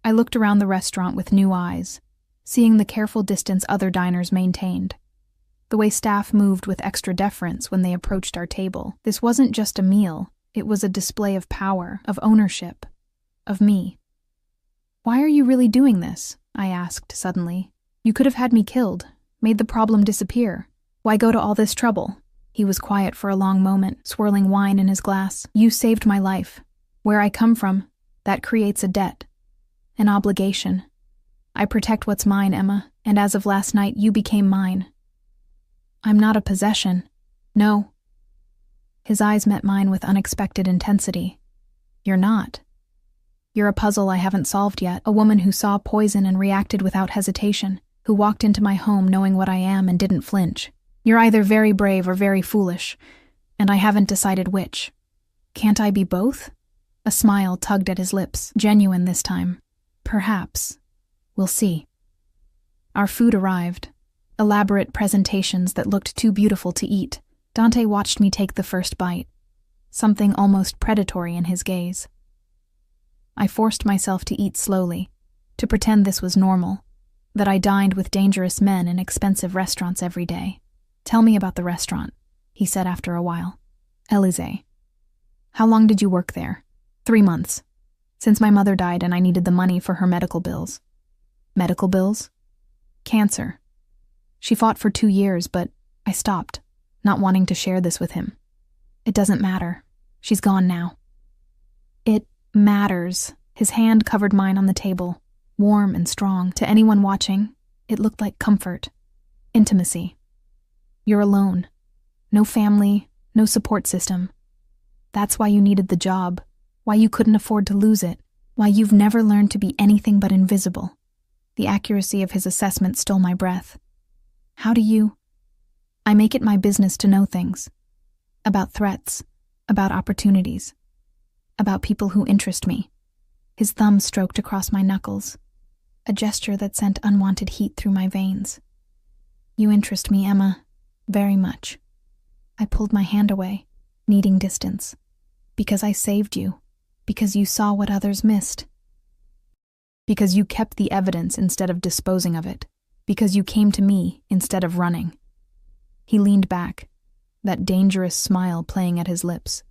I looked around the restaurant with new eyes, seeing the careful distance other diners maintained. The way staff moved with extra deference when they approached our table. This wasn't just a meal, it was a display of power, of ownership, of me. Why are you really doing this? I asked suddenly. You could have had me killed, made the problem disappear. Why go to all this trouble? He was quiet for a long moment, swirling wine in his glass. You saved my life. Where I come from, that creates a debt, an obligation. I protect what's mine, Emma, and as of last night, you became mine. I'm not a possession. No. His eyes met mine with unexpected intensity. You're not. You're a puzzle I haven't solved yet, a woman who saw poison and reacted without hesitation, who walked into my home knowing what I am and didn't flinch. You're either very brave or very foolish, and I haven't decided which. Can't I be both? A smile tugged at his lips, genuine this time. Perhaps. We'll see. Our food arrived. Elaborate presentations that looked too beautiful to eat. Dante watched me take the first bite, something almost predatory in his gaze. I forced myself to eat slowly, to pretend this was normal, that I dined with dangerous men in expensive restaurants every day. Tell me about the restaurant, he said after a while. Élysée. How long did you work there? 3 months. Since my mother died and I needed the money for her medical bills. Medical bills? Cancer. She fought for 2 years, but I stopped, not wanting to share this with him. It doesn't matter. She's gone now. It matters. His hand covered mine on the table, warm and strong. To anyone watching, it looked like comfort, intimacy. You're alone. No family, no support system. That's why you needed the job, why you couldn't afford to lose it, why you've never learned to be anything but invisible. The accuracy of his assessment stole my breath. How do you? I make it my business to know things. About threats, about opportunities, about people who interest me. His thumb stroked across my knuckles, a gesture that sent unwanted heat through my veins. You interest me, Emma, very much. I pulled my hand away, needing distance. Because I saved you. Because you saw what others missed. Because you kept the evidence instead of disposing of it. Because you came to me instead of running. He leaned back, that dangerous smile playing at his lips.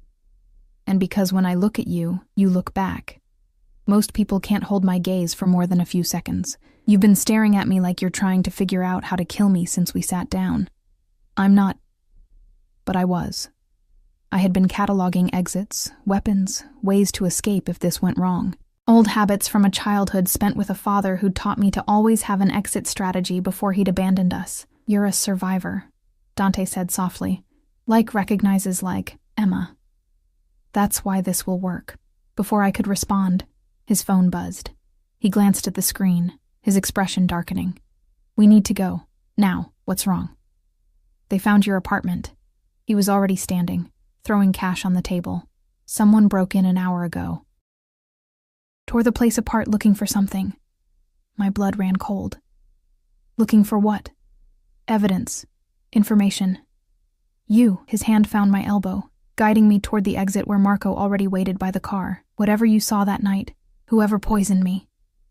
And because when I look at you, you look back. Most people can't hold my gaze for more than a few seconds. You've been staring at me like you're trying to figure out how to kill me since we sat down. I'm not. But I was. I had been cataloging exits, weapons, ways to escape if this went wrong. Old habits from a childhood spent with a father who'd taught me to always have an exit strategy before he'd abandoned us. You're a survivor, Dante said softly. Like recognizes like, Emma. That's why this will work. Before I could respond, his phone buzzed. He glanced at the screen, his expression darkening. We need to go. Now, what's wrong? They found your apartment. He was already standing, throwing cash on the table. Someone broke in an hour ago. Tore the place apart looking for something. My blood ran cold. Looking for what? Evidence. Information. You, his hand found my elbow, guiding me toward the exit where Marco already waited by the car. Whatever you saw that night, whoever poisoned me,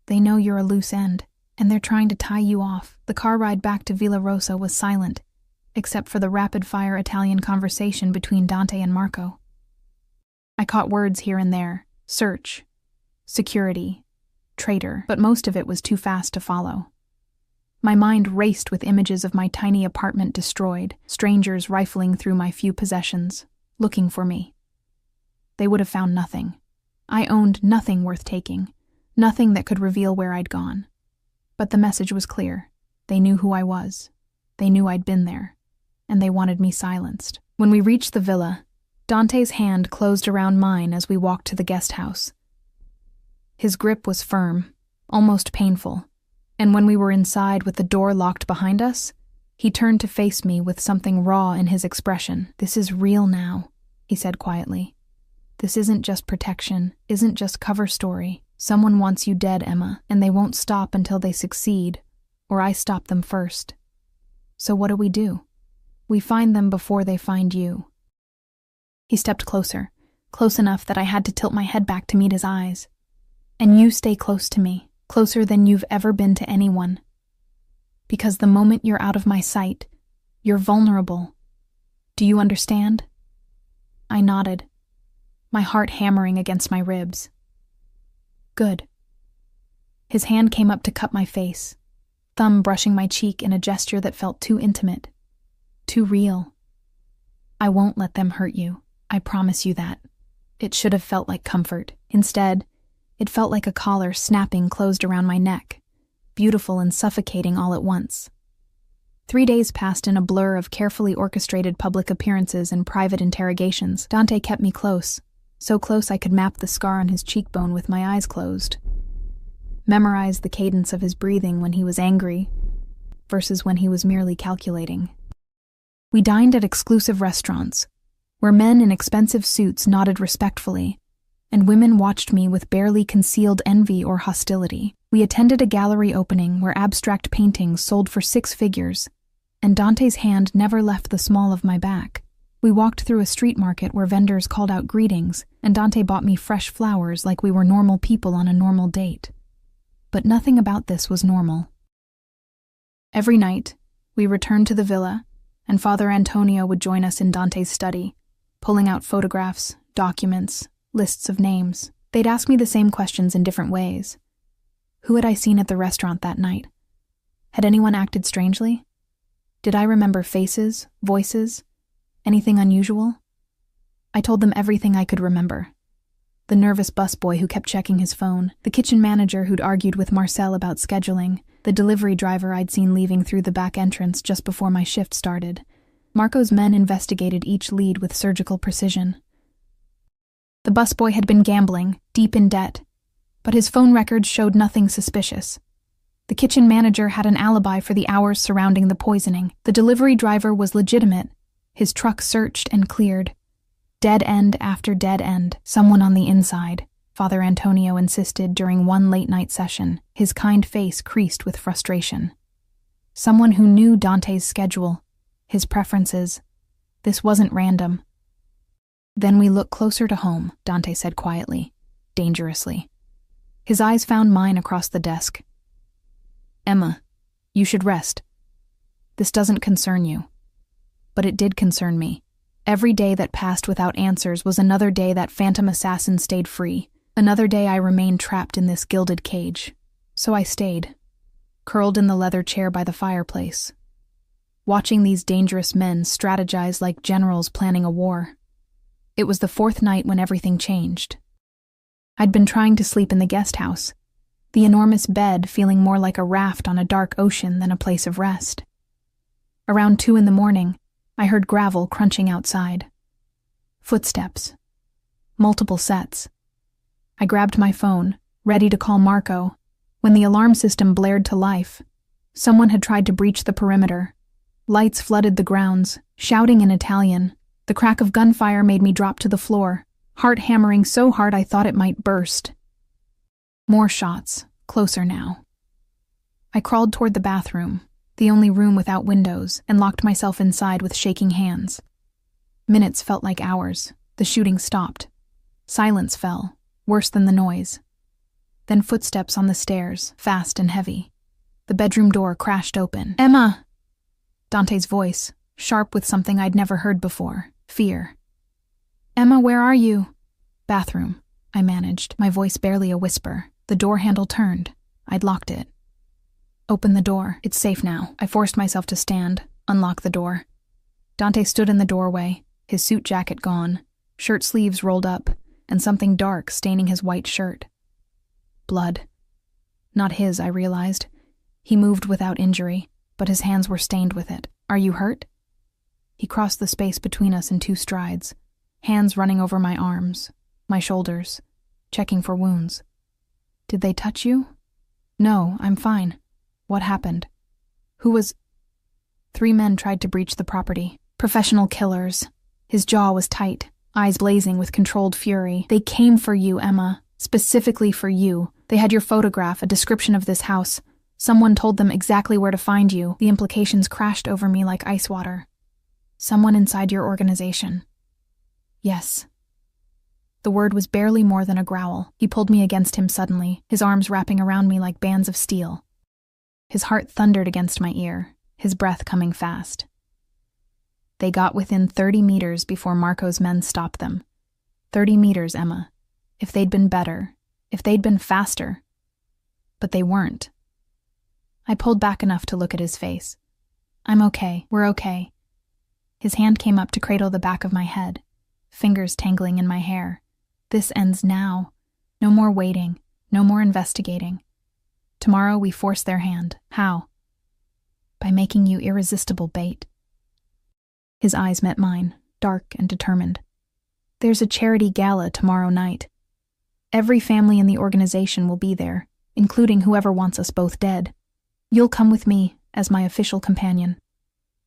they know you're a loose end, and they're trying to tie you off. The car ride back to Villa Rosa was silent, except for the rapid-fire Italian conversation between Dante and Marco. I caught words here and there: search, security, traitor, but most of it was too fast to follow. My mind raced with images of my tiny apartment destroyed, strangers rifling through my few possessions, looking for me. They would have found nothing. I owned nothing worth taking, nothing that could reveal where I'd gone. But the message was clear. They knew who I was. They knew I'd been there, and they wanted me silenced. When we reached the villa, Dante's hand closed around mine as we walked to the guest house. His grip was firm, almost painful, and when we were inside with the door locked behind us, he turned to face me with something raw in his expression. This is real now, he said quietly. This isn't just protection, isn't just cover story. Someone wants you dead, Emma, and they won't stop until they succeed, or I stop them first. So what do? We find them before they find you. He stepped closer, close enough that I had to tilt my head back to meet his eyes. And you stay close to me, closer than you've ever been to anyone. Because the moment you're out of my sight, you're vulnerable. Do you understand? I nodded, my heart hammering against my ribs. Good. His hand came up to cup my face, thumb brushing my cheek in a gesture that felt too intimate, too real. I won't let them hurt you, I promise you that. It should have felt like comfort. Instead, it felt like a collar snapping closed around my neck, beautiful and suffocating all at once. 3 days passed in a blur of carefully orchestrated public appearances and private interrogations. Dante kept me close, so close I could map the scar on his cheekbone with my eyes closed, memorize the cadence of his breathing when he was angry versus when he was merely calculating. We dined at exclusive restaurants, where men in expensive suits nodded respectfully, and women watched me with barely concealed envy or hostility. We attended a gallery opening where abstract paintings sold for 6 figures, and Dante's hand never left the small of my back. We walked through a street market where vendors called out greetings, and Dante bought me fresh flowers like we were normal people on a normal date. But nothing about this was normal. Every night, we returned to the villa, and Father Antonio would join us in Dante's study, pulling out photographs, documents, lists of names. They'd ask me the same questions in different ways. Who had I seen at the restaurant that night? Had anyone acted strangely? Did I remember faces, voices, anything unusual? I told them everything I could remember. The nervous busboy who kept checking his phone, the kitchen manager who'd argued with Marcel about scheduling, the delivery driver I'd seen leaving through the back entrance just before my shift started. Marco's men investigated each lead with surgical precision. The busboy had been gambling, deep in debt, but his phone records showed nothing suspicious. The kitchen manager had an alibi for the hours surrounding the poisoning. The delivery driver was legitimate, his truck searched and cleared. Dead end after dead end. Someone on the inside, Father Antonio insisted during one late-night session, his kind face creased with frustration. Someone who knew Dante's schedule, his preferences. This wasn't random. Then we look closer to home, Dante said quietly, dangerously. His eyes found mine across the desk. Emma, you should rest. This doesn't concern you. But it did concern me. Every day that passed without answers was another day that phantom assassin stayed free, another day I remained trapped in this gilded cage. So I stayed, curled in the leather chair by the fireplace, watching these dangerous men strategize like generals planning a war. It was the fourth night when everything changed. I'd been trying to sleep in the guest house, the enormous bed feeling more like a raft on a dark ocean than a place of rest. Around 2 a.m, I heard gravel crunching outside. Footsteps. Multiple sets. I grabbed my phone, ready to call Marco, when the alarm system blared to life. Someone had tried to breach the perimeter. Lights flooded the grounds, shouting in Italian. The crack of gunfire made me drop to the floor, heart hammering so hard I thought it might burst. More shots, closer now. I crawled toward the bathroom, the only room without windows, and locked myself inside with shaking hands. Minutes felt like hours. The shooting stopped. Silence fell, worse than the noise. Then footsteps on the stairs, fast and heavy. The bedroom door crashed open. Emma! Dante's voice, sharp with something I'd never heard before, fear. Emma, where are you? Bathroom, I managed, my voice barely a whisper. The door handle turned. I'd locked it. Open the door. It's safe now. I forced myself to stand, unlock the door. Dante stood in the doorway, his suit jacket gone, shirt sleeves rolled up, and something dark staining his white shirt. Blood. Not his, I realized. He moved without injury, but his hands were stained with it. Are you hurt? He crossed the space between us in 2 strides, hands running over my arms, my shoulders, checking for wounds. Did they touch you? No, I'm fine. What happened? Who was... 3 men tried to breach the property. Professional killers. His jaw was tight, eyes blazing with controlled fury. They came for you, Emma. Specifically for you. They had your photograph, a description of this house. Someone told them exactly where to find you. The implications crashed over me like ice water. Someone inside your organization. Yes. The word was barely more than a growl. He pulled me against him suddenly, his arms wrapping around me like bands of steel. His heart thundered against my ear, his breath coming fast. They got within 30 meters before Marco's men stopped them. 30 meters, Emma. If they'd been better, if they'd been faster. But they weren't. I pulled back enough to look at his face. I'm okay, we're okay. His hand came up to cradle the back of my head, fingers tangling in my hair. This ends now. No more waiting, no more investigating. Tomorrow we force their hand. How? By making you irresistible bait. His eyes met mine, dark and determined. There's a charity gala tomorrow night. Every family in the organization will be there, including whoever wants us both dead. You'll come with me as my official companion.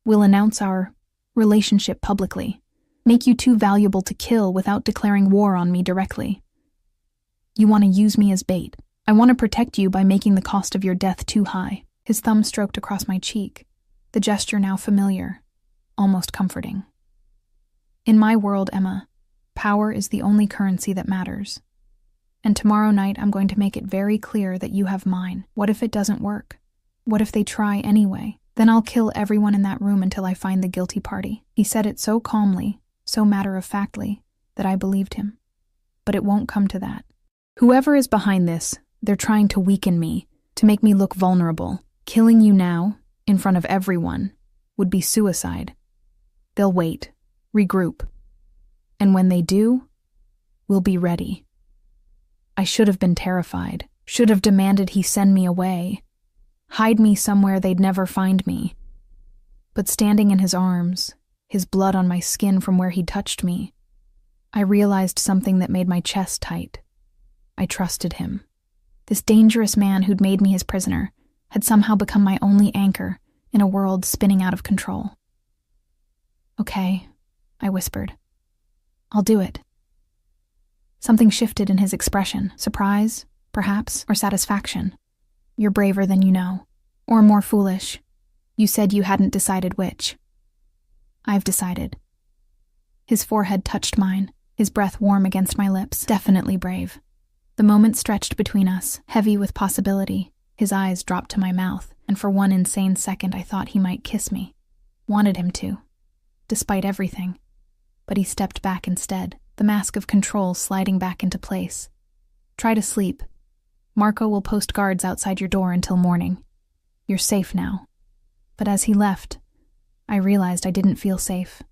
We'll announce our relationship publicly, make you too valuable to kill without declaring war on me directly. You want to use me as bait. I want to protect you by making the cost of your death too high. His thumb stroked across my cheek, the gesture now familiar, almost comforting. In my world, Emma, power is the only currency that matters. And tomorrow night I'm going to make it very clear that you have mine. What if it doesn't work? What if they try anyway? Then I'll kill everyone in that room until I find the guilty party. He said it so calmly, so matter-of-factly, that I believed him. But it won't come to that. Whoever is behind this, they're trying to weaken me, to make me look vulnerable. Killing you now, in front of everyone, would be suicide. They'll wait, regroup. And when they do, we'll be ready. I should have been terrified, should have demanded he send me away, hide me somewhere they'd never find me. But standing in his arms, his blood on my skin from where he'd touched me, I realized something that made my chest tight. I trusted him. This dangerous man who'd made me his prisoner had somehow become my only anchor in a world spinning out of control. "Okay," I whispered. "I'll do it." Something shifted in his expression, surprise, perhaps, or satisfaction. "You're braver than you know, or more foolish. You said you hadn't decided which." "I've decided." His forehead touched mine, his breath warm against my lips. Definitely brave. The moment stretched between us, heavy with possibility. His eyes dropped to my mouth, and for one insane second I thought he might kiss me. Wanted him to, despite everything. But he stepped back instead, the mask of control sliding back into place. "Try to sleep. Marco will post guards outside your door until morning. You're safe now." But as he left, I realized I didn't feel safe.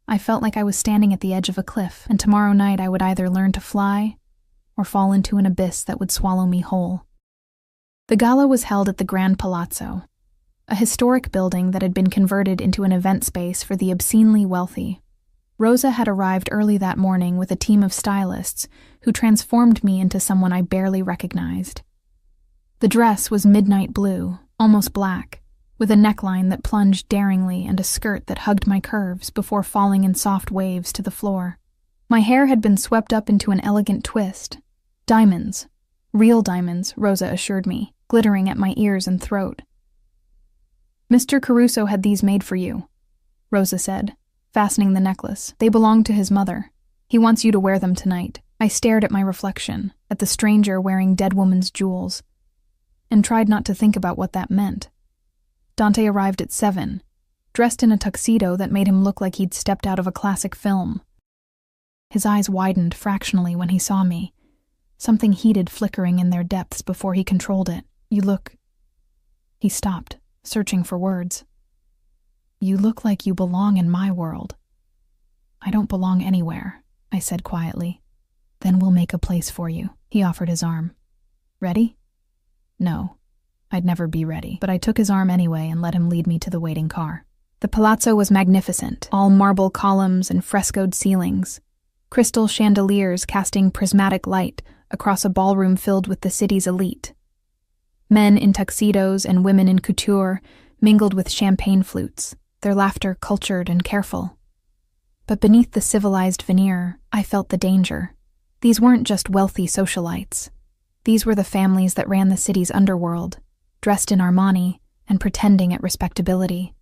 I felt like I was standing at the edge of a cliff, and tomorrow night I would either learn to fly or fall into an abyss that would swallow me whole. The gala was held at the Grand Palazzo, a historic building that had been converted into an event space for the obscenely wealthy. Rosa had arrived early that morning with a team of stylists who transformed me into someone I barely recognized. The dress was midnight blue, almost black, with a neckline that plunged daringly and a skirt that hugged my curves before falling in soft waves to the floor. My hair had been swept up into an elegant twist. Diamonds, real diamonds, Rosa assured me, glittering at my ears and throat. "Mr. Caruso had these made for you," Rosa said, fastening the necklace. "They belong to his mother. He wants you to wear them tonight." I stared at my reflection, at the stranger wearing dead woman's jewels, and tried not to think about what that meant. Dante arrived at 7, dressed in a tuxedo that made him look like he'd stepped out of a classic film. His eyes widened fractionally when he saw me, something heated flickering in their depths before he controlled it. "You look..." He stopped, searching for words. "You look like you belong in my world." "I don't belong anywhere," I said quietly. "Then we'll make a place for you." He offered his arm. "Ready?" No, I'd never be ready, but I took his arm anyway and let him lead me to the waiting car. The palazzo was magnificent, all marble columns and frescoed ceilings, crystal chandeliers casting prismatic light across a ballroom filled with the city's elite. Men in tuxedos and women in couture mingled with champagne flutes, their laughter cultured and careful. But beneath the civilized veneer, I felt the danger. These weren't just wealthy socialites. These were the families that ran the city's underworld, dressed in Armani and pretending at respectability.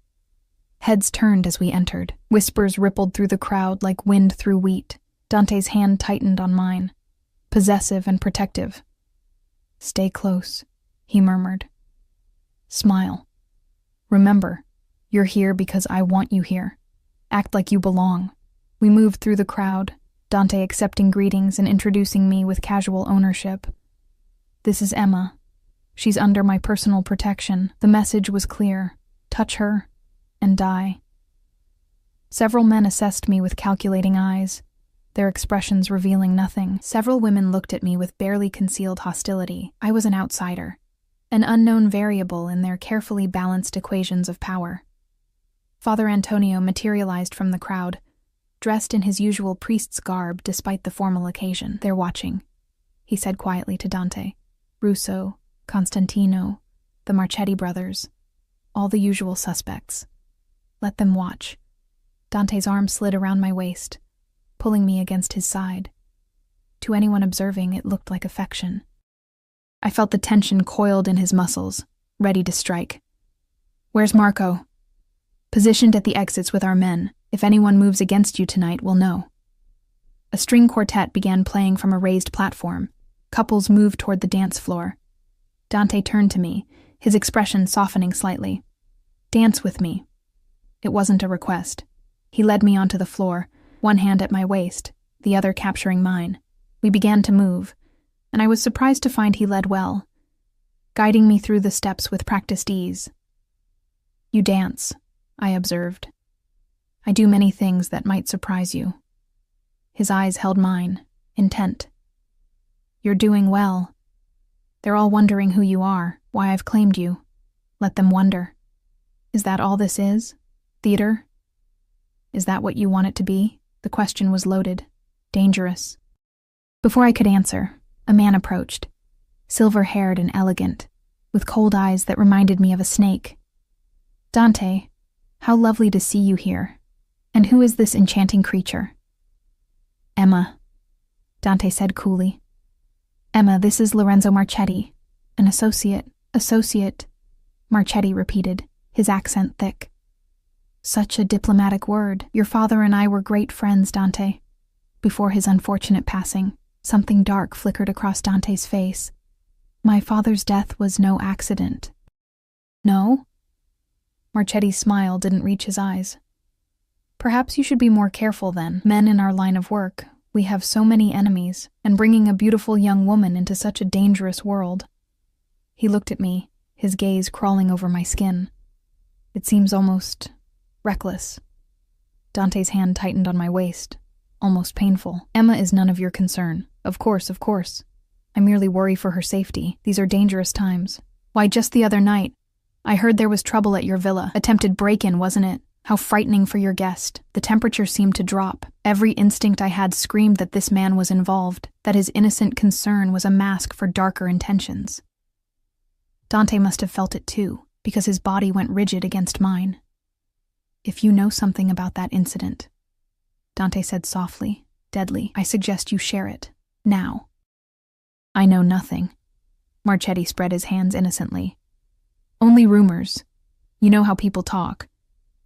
Heads turned as we entered. Whispers rippled through the crowd like wind through wheat. Dante's hand tightened on mine, possessive and protective. "Stay close," he murmured. "Smile. Remember, you're here because I want you here. Act like you belong." We moved through the crowd, Dante accepting greetings and introducing me with casual ownership. "This is Emma. She's under my personal protection." The message was clear. Touch her, and die. Several men assessed me with calculating eyes, their expressions revealing nothing. Several women looked at me with barely concealed hostility. I was an outsider, an unknown variable in their carefully balanced equations of power. Father Antonio materialized from the crowd, dressed in his usual priest's garb despite the formal occasion. "They're watching," he said quietly to Dante. "Russo, Constantino, the Marchetti brothers, all the usual suspects. Let them watch." Dante's arm slid around my waist, pulling me against his side. To anyone observing, it looked like affection. I felt the tension coiled in his muscles, ready to strike. "Where's Marco?" "Positioned at the exits with our men. If anyone moves against you tonight, we'll know." A string quartet began playing from a raised platform. Couples moved toward the dance floor. Dante turned to me, his expression softening slightly. "Dance with me." It wasn't a request. He led me onto the floor, one hand at my waist, the other capturing mine. We began to move, and I was surprised to find he led well, guiding me through the steps with practiced ease. "You dance," I observed. "I do many things that might surprise you." His eyes held mine, intent. "You're doing well. They're all wondering who you are, why I've claimed you. Let them wonder. Is that all this is? Theater? Is that what you want it to be?" The question was loaded, dangerous. Before I could answer, a man approached, silver-haired and elegant, with cold eyes that reminded me of a snake. "Dante, how lovely to see you here. And who is this enchanting creature?" "Emma," Dante said coolly. "Emma, this is Lorenzo Marchetti, an associate, Marchetti repeated, his accent thick. "Such a diplomatic word. Your father and I were great friends, Dante." Before his unfortunate passing, something dark flickered across Dante's face. "My father's death was no accident." "No?" Marchetti's smile didn't reach his eyes. "Perhaps you should be more careful then. Men in our line of work, we have so many enemies, and bringing a beautiful young woman into such a dangerous world." He looked at me, his gaze crawling over my skin. "It seems almost reckless." Dante's hand tightened on my waist, almost painful. "Emma is none of your concern. Of course. I merely worry for her safety. These are dangerous times. Why, just the other night, I heard there was trouble at your villa. Attempted break-in, wasn't it? How frightening for your guest. The temperature seemed to drop. Every instinct I had screamed that this man was involved, that his innocent concern was a mask for darker intentions." Dante must have felt it too, because his body went rigid against mine. "If you know something about that incident," Dante said softly, deadly, "I suggest you share it. Now." "I know nothing." Marchetti spread his hands innocently. "Only rumors. You know how people talk.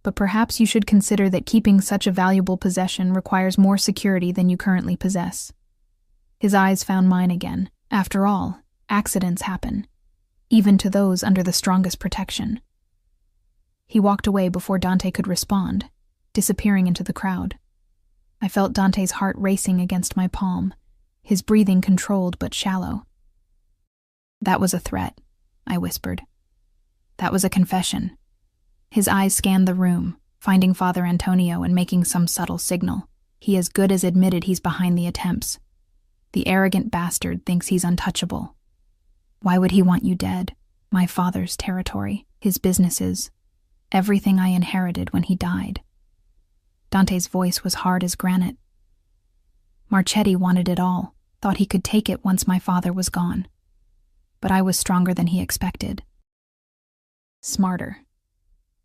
But perhaps you should consider that keeping such a valuable possession requires more security than you currently possess." His eyes found mine again. After all, accidents happen, even to those under the strongest protection. He walked away before Dante could respond, disappearing into the crowd. I felt Dante's heart racing against my palm, his breathing controlled but shallow. "That was a threat," I whispered. "That was a confession." His eyes scanned the room, finding Father Antonio and making some subtle signal. He as good as admitted he's behind the attempts. The arrogant bastard thinks he's untouchable. Why would he want you dead? My father's territory, his businesses, everything I inherited when he died. Dante's voice was hard as granite. Marchetti wanted it all, thought he could take it once my father was gone. But I was stronger than he expected. Smarter.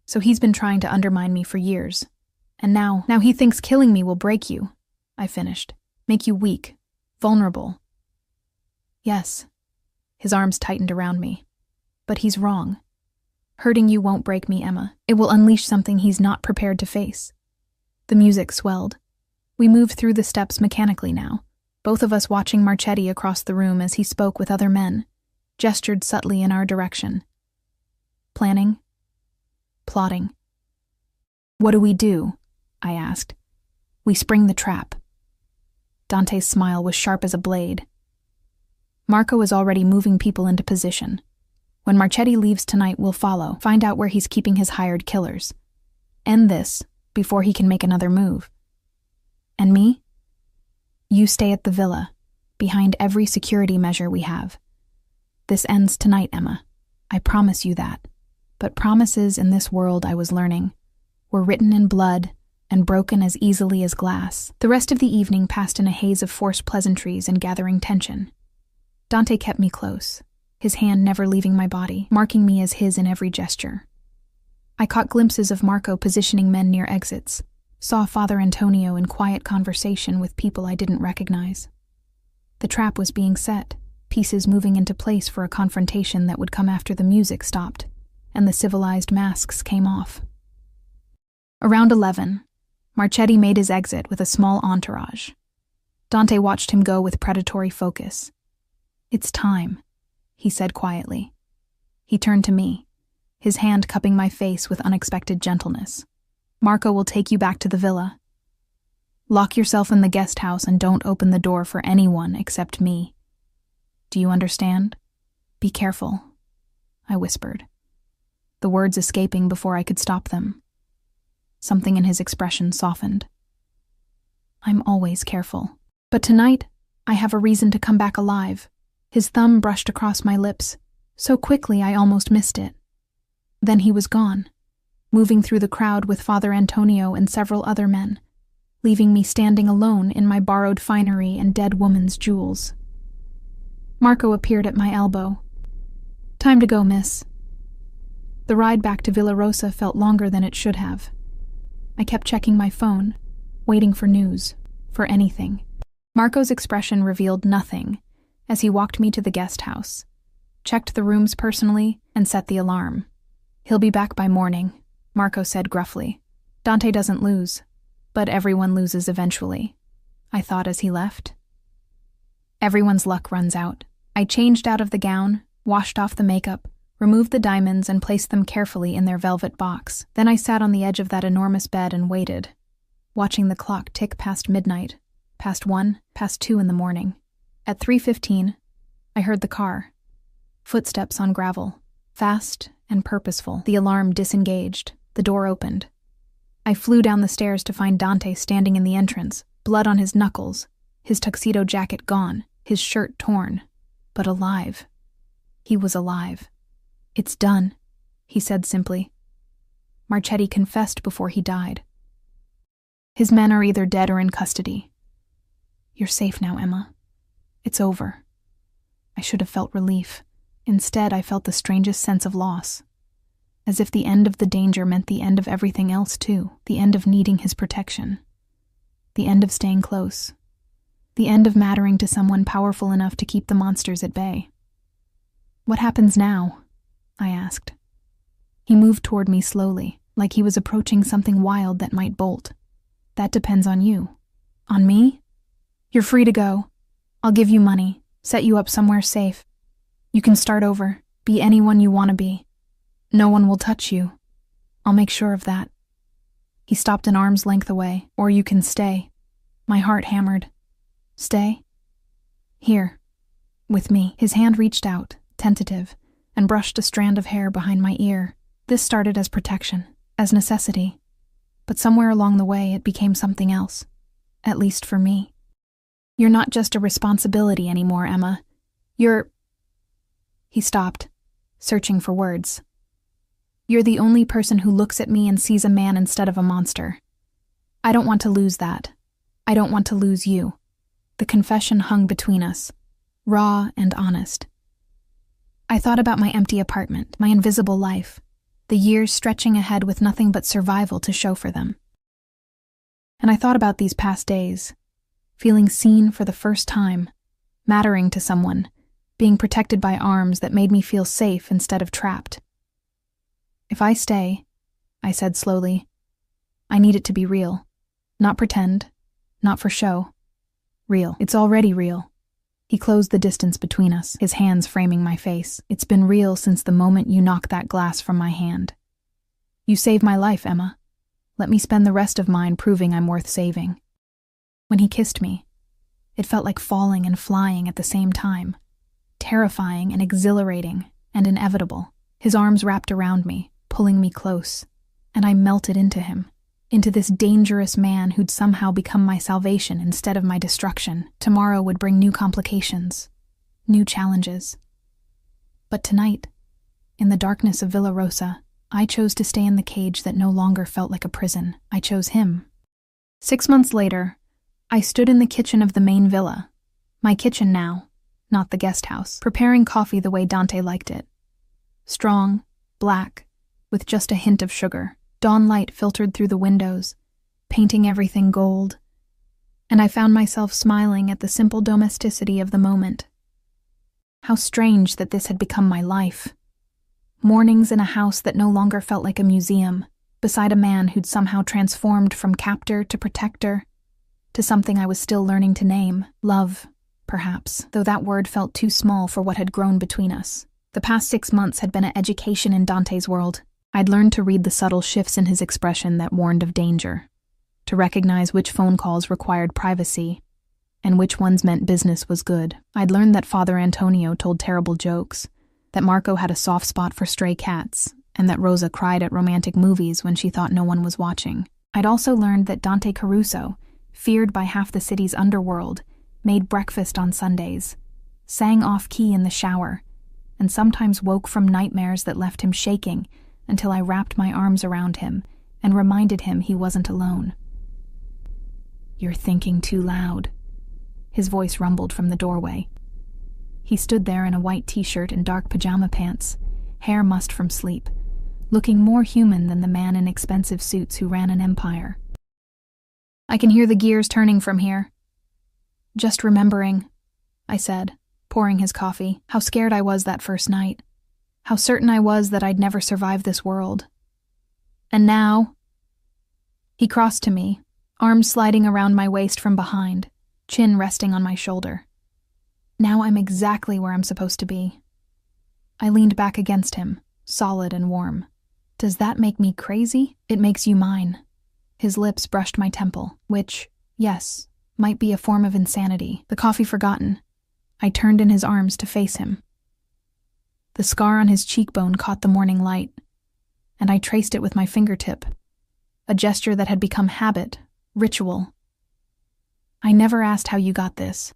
So he's been trying to undermine me for years. And now he thinks killing me will break you, I finished. Make you weak, vulnerable. Yes. His arms tightened around me. But he's wrong. Hurting you won't break me, Emma. It will unleash something he's not prepared to face. The music swelled. We moved through the steps mechanically now, both of us watching Marchetti across the room as he spoke with other men, gestured subtly in our direction. Planning? Plotting. "What do we do?" I asked. "We spring the trap." Dante's smile was sharp as a blade. "Marco is already moving people into position. When Marchetti leaves tonight, we'll follow, find out where he's keeping his hired killers. End this before he can make another move. And me? You stay at the villa, behind every security measure we have. This ends tonight, Emma. I promise you that. But promises in this world, I was learning, were written in blood and broken as easily as glass." The rest of the evening passed in a haze of forced pleasantries and gathering tension. Dante kept me close, his hand never leaving my body, marking me as his in every gesture. I caught glimpses of Marco positioning men near exits, saw Father Antonio in quiet conversation with people I didn't recognize. The trap was being set, pieces moving into place for a confrontation that would come after the music stopped and the civilized masks came off. Around 11, Marchetti made his exit with a small entourage. Dante watched him go with predatory focus. "It's time," he said quietly. He turned to me, his hand cupping my face with unexpected gentleness. "Marco will take you back to the villa." Lock yourself in the guest house and don't open the door for anyone except me. Do you understand? Be careful, I whispered, the words escaping before I could stop them. Something in his expression softened. I'm always careful. But tonight, I have a reason to come back alive. His thumb brushed across my lips, so quickly I almost missed it. Then he was gone, moving through the crowd with Father Antonio and several other men, leaving me standing alone in my borrowed finery and dead woman's jewels. Marco appeared at my elbow. Time to go, miss. The ride back to Villa Rosa felt longer than it should have. I kept checking my phone, waiting for news, for anything. Marco's expression revealed nothing as he walked me to the guest house, checked the rooms personally, and set the alarm. He'll be back by morning, Marco said gruffly. Dante doesn't lose, but everyone loses eventually, I thought as he left. Everyone's luck runs out. I changed out of the gown, washed off the makeup, removed the diamonds and placed them carefully in their velvet box. Then I sat on the edge of that enormous bed and waited, watching the clock tick past midnight, past 1, past 2 in the morning. At 3:15, I heard the car. Footsteps on gravel, fast and purposeful. The alarm disengaged. The door opened. I flew down the stairs to find Dante standing in the entrance, blood on his knuckles, his tuxedo jacket gone, his shirt torn, but alive. He was alive. It's done, he said simply. Marchetti confessed before he died. His men are either dead or in custody. You're safe now, Emma. It's over. I should have felt relief. Instead, I felt the strangest sense of loss. As if the end of the danger meant the end of everything else too. The end of needing his protection. The end of staying close. The end of mattering to someone powerful enough to keep the monsters at bay. What happens now? I asked. He moved toward me slowly, like he was approaching something wild that might bolt. That depends on you. On me? You're free to go. I'll give you money, set you up somewhere safe. You can start over, be anyone you want to be. No one will touch you. I'll make sure of that. He stopped an arm's length away. Or you can stay. My heart hammered. Stay? Here. With me. His hand reached out, tentative, and brushed a strand of hair behind my ear. This started as protection, as necessity. But somewhere along the way it became something else. At least for me. You're not just a responsibility anymore, Emma. You're... He stopped, searching for words. You're the only person who looks at me and sees a man instead of a monster. I don't want to lose that. I don't want to lose you. The confession hung between us, raw and honest. I thought about my empty apartment, my invisible life, the years stretching ahead with nothing but survival to show for them. And I thought about these past days, feeling seen for the first time, mattering to someone, being protected by arms that made me feel safe instead of trapped. If I stay, I said slowly, I need it to be real. Not pretend, not for show. Real. It's already real. He closed the distance between us, his hands framing my face. It's been real since the moment you knocked that glass from my hand. You saved my life, Emma. Let me spend the rest of mine proving I'm worth saving. When he kissed me, it felt like falling and flying at the same time. Terrifying and exhilarating and inevitable. His arms wrapped around me, pulling me close, and I melted into him, into this dangerous man who'd somehow become my salvation instead of my destruction. Tomorrow would bring new complications, new challenges. But tonight, in the darkness of Villa Rosa, I chose to stay in the cage that no longer felt like a prison. I chose him. 6 months later, I stood in the kitchen of the main villa, my kitchen now, not the guest house, preparing coffee the way Dante liked it. Strong, black, with just a hint of sugar. Dawn light filtered through the windows, painting everything gold, and I found myself smiling at the simple domesticity of the moment. How strange that this had become my life. Mornings in a house that no longer felt like a museum, beside a man who'd somehow transformed from captor to protector, to something I was still learning to name, love, perhaps, though that word felt too small for what had grown between us. The past 6 months had been an education in Dante's world. I'd learned to read the subtle shifts in his expression that warned of danger. to recognize which phone calls required privacy and which ones meant business was good. I'd learned that Father Antonio told terrible jokes, that Marco had a soft spot for stray cats, and that Rosa cried at romantic movies when she thought no one was watching. I'd also learned that Dante Caruso, feared by half the city's underworld, made breakfast on Sundays, sang off-key in the shower, and sometimes woke from nightmares that left him shaking until I wrapped my arms around him and reminded him he wasn't alone. "You're thinking too loud," his voice rumbled from the doorway. He stood there in a white t-shirt and dark pajama pants, hair mussed from sleep, looking more human than the man in expensive suits who ran an empire. "I can hear the gears turning from here." "Just remembering," I said, pouring his coffee, "how scared I was that first night. How certain I was that I'd never survive this world. And now—" He crossed to me, arms sliding around my waist from behind, chin resting on my shoulder. "Now I'm exactly where I'm supposed to be." I leaned back against him, solid and warm. "Does that make me crazy? It makes you mine." His lips brushed my temple, which, yes, might be a form of insanity. The coffee forgotten, I turned in his arms to face him. The scar on his cheekbone caught the morning light, and I traced it with my fingertip, a gesture that had become habit, ritual. "I never asked how you got this.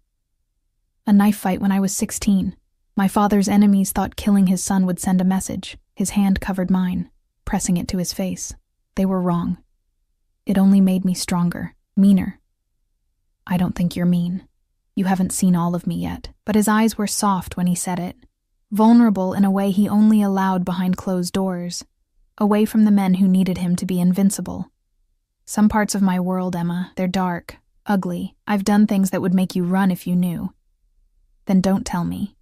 A knife fight when I was 16. My father's enemies thought killing his son would send a message." His hand covered mine, pressing it to his face. "They were wrong. It only made me stronger, meaner." "I don't think you're mean. You haven't seen all of me yet." But his eyes were soft when he said it, vulnerable in a way he only allowed behind closed doors, away from the men who needed him to be invincible. "Some parts of my world, Emma, they're dark, ugly. I've done things that would make you run if you knew." "Then don't tell me."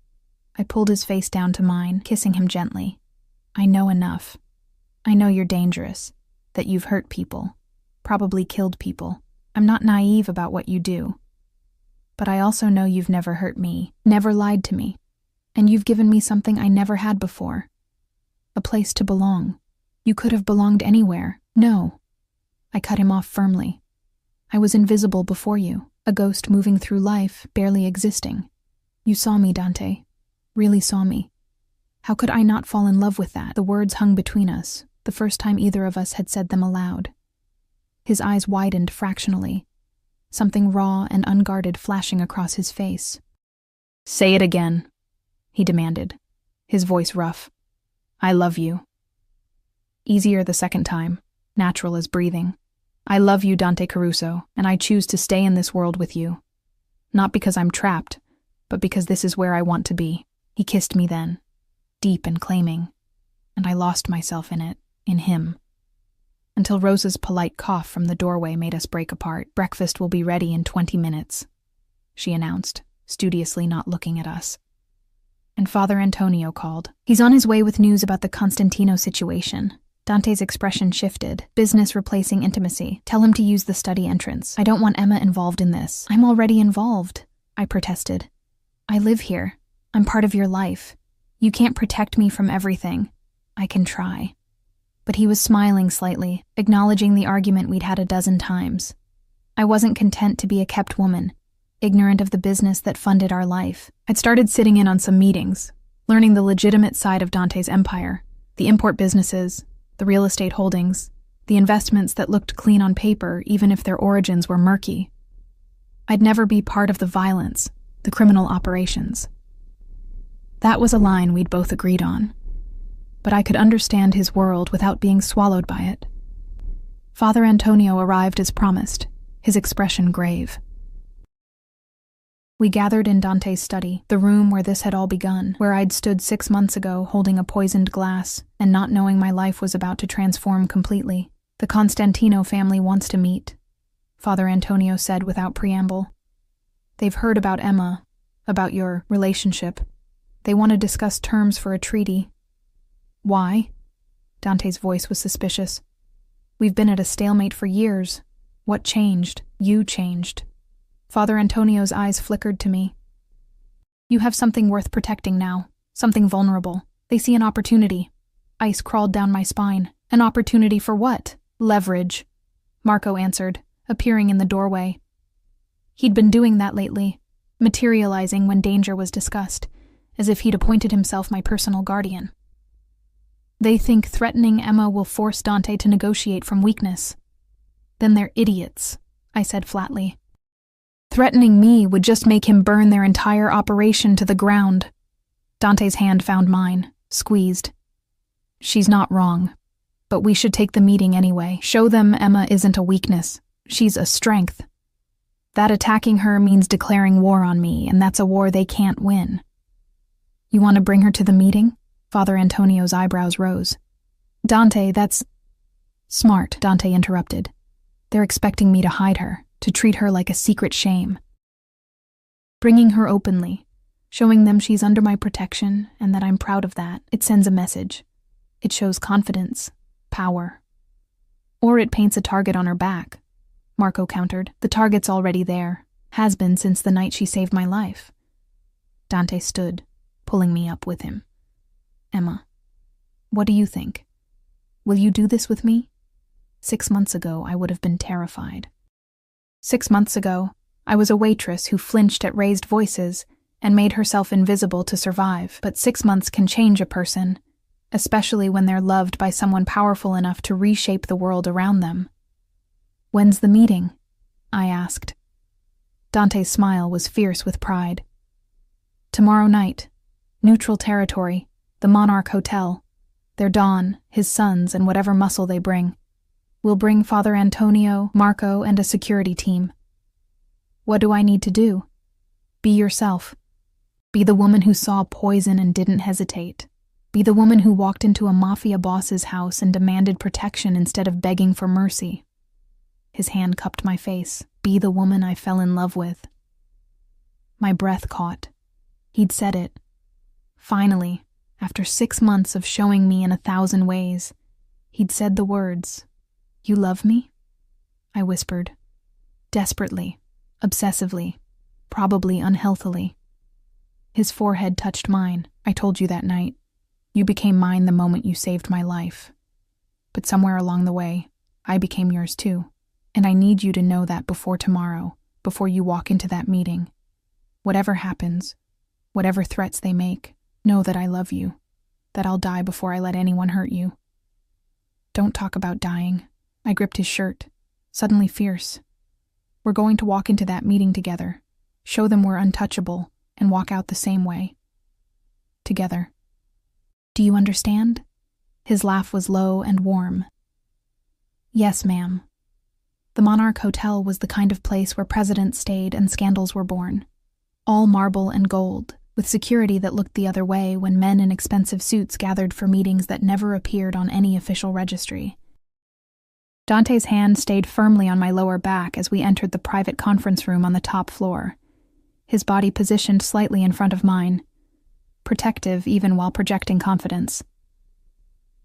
I pulled his face down to mine, kissing him gently. "I know enough. I know you're dangerous, that you've hurt people, probably killed people. I'm not naive about what you do. But I also know you've never hurt me, never lied to me, and you've given me something I never had before. A place to belong. You could have belonged anywhere." "No." I cut him off firmly. "I was invisible before you, a ghost moving through life, barely existing. You saw me, Dante. Really saw me. How could I not fall in love with that?" The words hung between us, the first time either of us had said them aloud. His eyes widened fractionally, something raw and unguarded flashing across his face. "Say it again," he demanded, his voice rough. "I love you." Easier the second time, natural as breathing. "I love you, Dante Caruso, and I choose to stay in this world with you. Not because I'm trapped, but because this is where I want to be." He kissed me then, deep and claiming, and I lost myself in it, in him. Until Rosa's polite cough from the doorway made us break apart. "Breakfast will be ready in 20 minutes, she announced, studiously not looking at us. And Father Antonio called. "He's on his way with news about the Constantino situation." Dante's expression shifted. "Business replacing intimacy. Tell him to use the study entrance. I don't want Emma involved in this." "I'm already involved," I protested. "I live here. I'm part of your life. You can't protect me from everything. I can try." But he was smiling slightly, acknowledging the argument we'd had a dozen times. I wasn't content to be a kept woman, ignorant of the business that funded our life. I'd started sitting in on some meetings, learning the legitimate side of Dante's empire, the import businesses, the real estate holdings, the investments that looked clean on paper even if their origins were murky. I'd never be part of the violence, the criminal operations. That was a line we'd both agreed on. But I could understand his world without being swallowed by it. Father Antonio arrived as promised, his expression grave. We gathered in Dante's study, the room where this had all begun, where I'd stood 6 months ago holding a poisoned glass and not knowing my life was about to transform completely. "The Constantino family wants to meet," Father Antonio said without preamble. "They've heard about Emma, about your relationship. They want to discuss terms for a treaty." "Why?" Dante's voice was suspicious. "We've been at a stalemate for years. What changed? You changed." Father Antonio's eyes flickered to me. "You have something worth protecting now, something vulnerable. They see an opportunity." Ice crawled down my spine. "An opportunity for what?" "Leverage," Marco answered, appearing in the doorway. He'd been doing that lately, materializing when danger was discussed, as if he'd appointed himself my personal guardian. They think threatening Emma will force Dante to negotiate from weakness. Then they're idiots, I said flatly. Threatening me would just make him burn their entire operation to the ground. Dante's hand found mine, squeezed. She's not wrong, but we should take the meeting anyway. Show them Emma isn't a weakness, she's a strength. That attacking her means declaring war on me, and that's a war they can't win. You want to bring her to the meeting? Father Antonio's eyebrows rose. Dante, that's... Smart, Dante interrupted. They're expecting me to hide her, to treat her like a secret shame. Bringing her openly, showing them she's under my protection and that I'm proud of that, it sends a message. It shows confidence, power. Or it paints a target on her back, Marco countered. The target's already there, has been since the night she saved my life. Dante stood, pulling me up with him. Emma, what do you think? Will you do this with me? 6 months ago, I would have been terrified. 6 months ago, I was a waitress who flinched at raised voices and made herself invisible to survive. But 6 months can change a person, especially when they're loved by someone powerful enough to reshape the world around them. When's the meeting? I asked. Dante's smile was fierce with pride. Tomorrow night. Neutral territory. The Monarch Hotel. They're Don, his sons, and whatever muscle they bring. We'll bring Father Antonio, Marco, and a security team. What do I need to do? Be yourself. Be the woman who saw poison and didn't hesitate. Be the woman who walked into a Mafia boss's house and demanded protection instead of begging for mercy. His hand cupped my face. Be the woman I fell in love with. My breath caught. He'd said it. Finally, after 6 months of showing me in 1,000 ways, he'd said the words, "You love me?" I whispered. Desperately, obsessively, probably unhealthily. His forehead touched mine. I told you that night. You became mine the moment you saved my life. But somewhere along the way, I became yours too. And I need you to know that before tomorrow, before you walk into that meeting. Whatever happens, whatever threats they make, know that I love you, that I'll die before I let anyone hurt you. Don't talk about dying. I gripped his shirt, suddenly fierce. We're going to walk into that meeting together, show them we're untouchable, and walk out the same way. Together. Do you understand? His laugh was low and warm. Yes, ma'am. The Monarch Hotel was the kind of place where presidents stayed and scandals were born. All marble and gold, with security that looked the other way when men in expensive suits gathered for meetings that never appeared on any official registry. Dante's hand stayed firmly on my lower back as we entered the private conference room on the top floor, his body positioned slightly in front of mine, protective even while projecting confidence.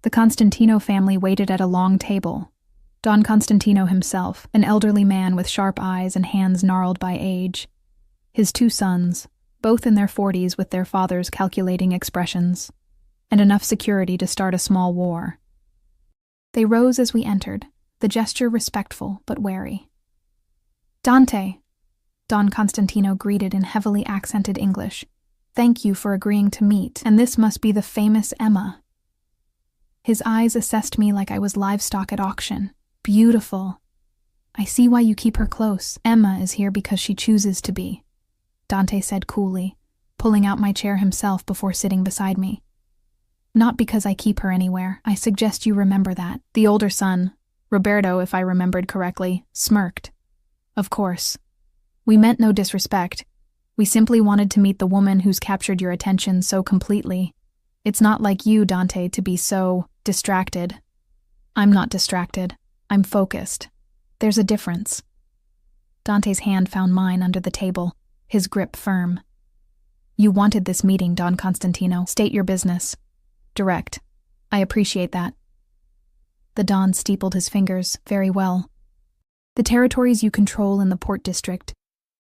The Constantino family waited at a long table. Don Constantino himself, an elderly man with sharp eyes and hands gnarled by age. His 2 sons, both in their 40s with their father's calculating expressions, and enough security to start a small war. They rose as we entered, the gesture respectful but wary. Dante, Don Constantino greeted in heavily accented English. Thank you for agreeing to meet, and this must be the famous Emma. His eyes assessed me like I was livestock at auction. Beautiful. I see why you keep her close. Emma is here because she chooses to be, Dante said coolly, pulling out my chair himself before sitting beside me. Not because I keep her anywhere. I suggest you remember that. The older son, Roberto, if I remembered correctly, smirked. Of course. We meant no disrespect. We simply wanted to meet the woman who's captured your attention so completely. It's not like you, Dante, to be so distracted. I'm not distracted. I'm focused. There's a difference. Dante's hand found mine under the table, his grip firm. You wanted this meeting, Don Constantino. State your business. Direct. I appreciate that. The Don steepled his fingers. Very well. The territories you control in the Port District.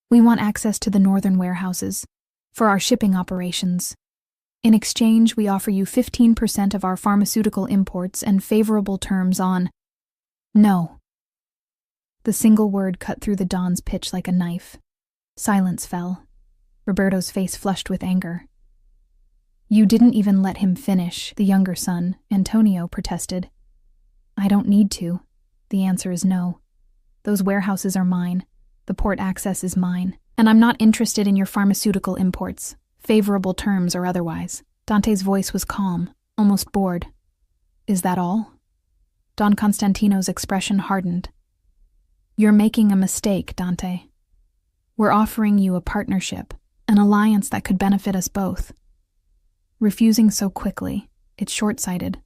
We want access to the northern warehouses for our shipping operations. In exchange, we offer you 15% of our pharmaceutical imports and favorable terms on... No. The single word cut through the dawn's pitch like a knife. Silence fell. Roberto's face flushed with anger. "You didn't even let him finish," the younger son, Antonio, protested. "I don't need to. The answer is no. Those warehouses are mine. The port access is mine. And I'm not interested in your pharmaceutical imports, favorable terms or otherwise." Dante's voice was calm, almost bored. "Is that all?" Don Constantino's expression hardened. "You're making a mistake, Dante. We're offering you a partnership, an alliance that could benefit us both. Refusing so quickly, it's short-sighted,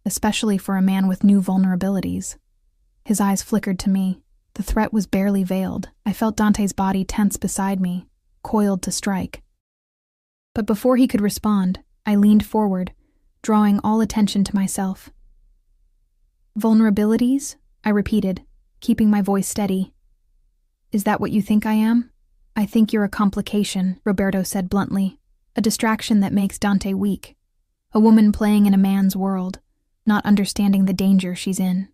especially for a man with new vulnerabilities." His eyes flickered to me. The threat was barely veiled. I felt Dante's body tense beside me, coiled to strike. But before he could respond, I leaned forward, drawing all attention to myself. "Vulnerabilities?" I repeated, keeping my voice steady. "Is that what you think I am?" "I think you're a complication," Roberto said bluntly. "A distraction that makes Dante weak. A woman playing in a man's world, not understanding the danger she's in."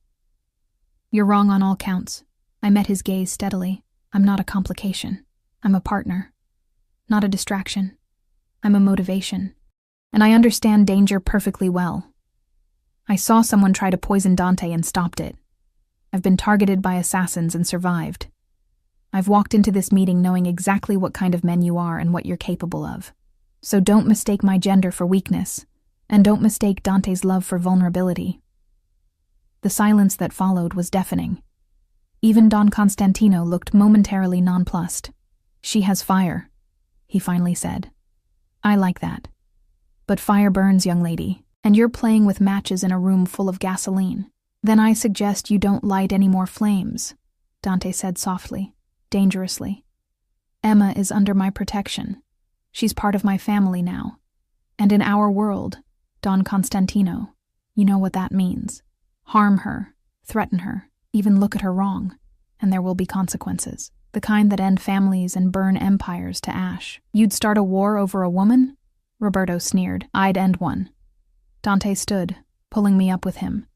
"You're wrong on all counts." I met his gaze steadily. "I'm not a complication. I'm a partner. Not a distraction. I'm a motivation. And I understand danger perfectly well. I saw someone try to poison Dante and stopped it. I've been targeted by assassins and survived. I've walked into this meeting knowing exactly what kind of men you are and what you're capable of. So don't mistake my gender for weakness, and don't mistake Dante's love for vulnerability." The silence that followed was deafening. Even Don Constantino looked momentarily nonplussed. "She has fire," he finally said. "I like that. But fire burns, young lady, and you're playing with matches in a room full of gasoline. Then I suggest you don't light any more flames," Dante said softly, dangerously. "Emma is under my protection. She's part of my family now. And in our world, Don Constantino, you know what that means. Harm her, threaten her, even look at her wrong, and there will be consequences. The kind that end families and burn empires to ash." "You'd start a war over a woman?" Roberto sneered. "I'd end one." Dante stood, pulling me up with him.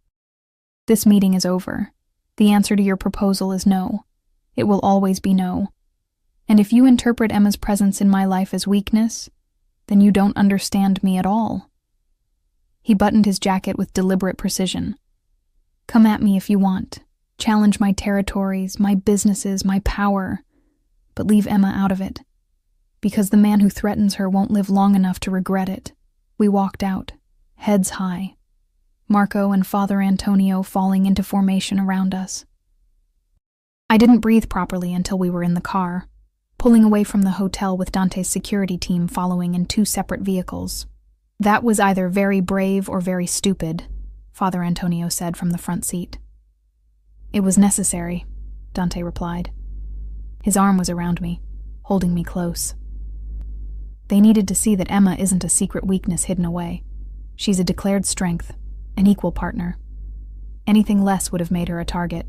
"This meeting is over. The answer to your proposal is no. It will always be no. And if you interpret Emma's presence in my life as weakness, then you don't understand me at all." He buttoned his jacket with deliberate precision. "Come at me if you want. Challenge my territories, my businesses, my power. But leave Emma out of it. Because the man who threatens her won't live long enough to regret it." We walked out, heads high. Marco and Father Antonio falling into formation around us. I didn't breathe properly until we were in the car, pulling away from the hotel with Dante's security team following in 2 separate vehicles. "That was either very brave or very stupid," Father Antonio said from the front seat. "It was necessary," Dante replied. His arm was around me, holding me close. "They needed to see that Emma isn't a secret weakness hidden away. She's a declared strength, an equal partner. Anything less would have made her a target."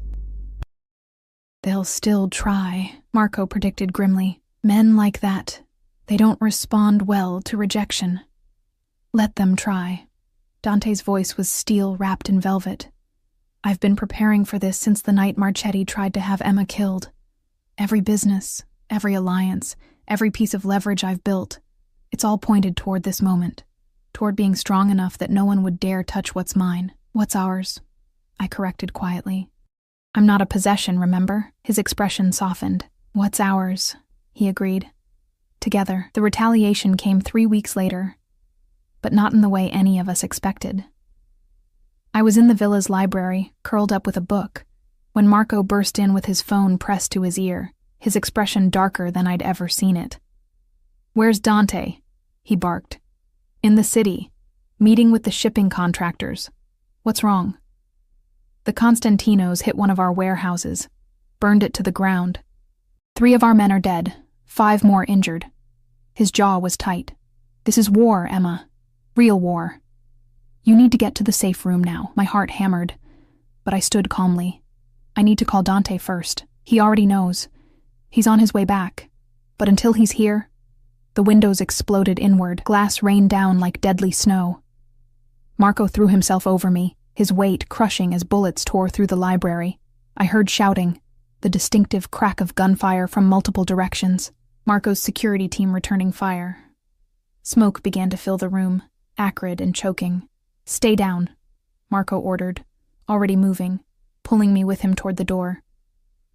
"They'll still try," Marco predicted grimly. "Men like that, they don't respond well to rejection. Let them try." Dante's voice was steel wrapped in velvet. "I've been preparing for this since the night Marchetti tried to have Emma killed. Every business, every alliance, every piece of leverage I've built, it's all pointed toward this moment, toward being strong enough that no one would dare touch what's mine. What's ours?" I corrected quietly. "I'm not a possession, remember?" His expression softened. "What's ours?" he agreed. Together, the retaliation came 3 weeks later, but not in the way any of us expected. I was in the villa's library, curled up with a book, when Marco burst in with his phone pressed to his ear, his expression darker than I'd ever seen it. "Where's Dante?" he barked. "In the city, meeting with the shipping contractors. What's wrong?" "The Constantinos hit one of our warehouses, burned it to the ground. 3 of our men are dead, 5 more injured." His jaw was tight. "This is war, Emma. Real war. You need to get to the safe room now." My heart hammered, but I stood calmly. "I need to call Dante first. He already knows. He's on his way back. But until he's here..." The windows exploded inward, glass rained down like deadly snow. Marco threw himself over me, his weight crushing as bullets tore through the library. I heard shouting. the distinctive crack of gunfire from multiple directions. Marco's security team returning fire. Smoke began to fill the room, acrid and choking. "Stay down," Marco ordered, already moving, pulling me with him toward the door.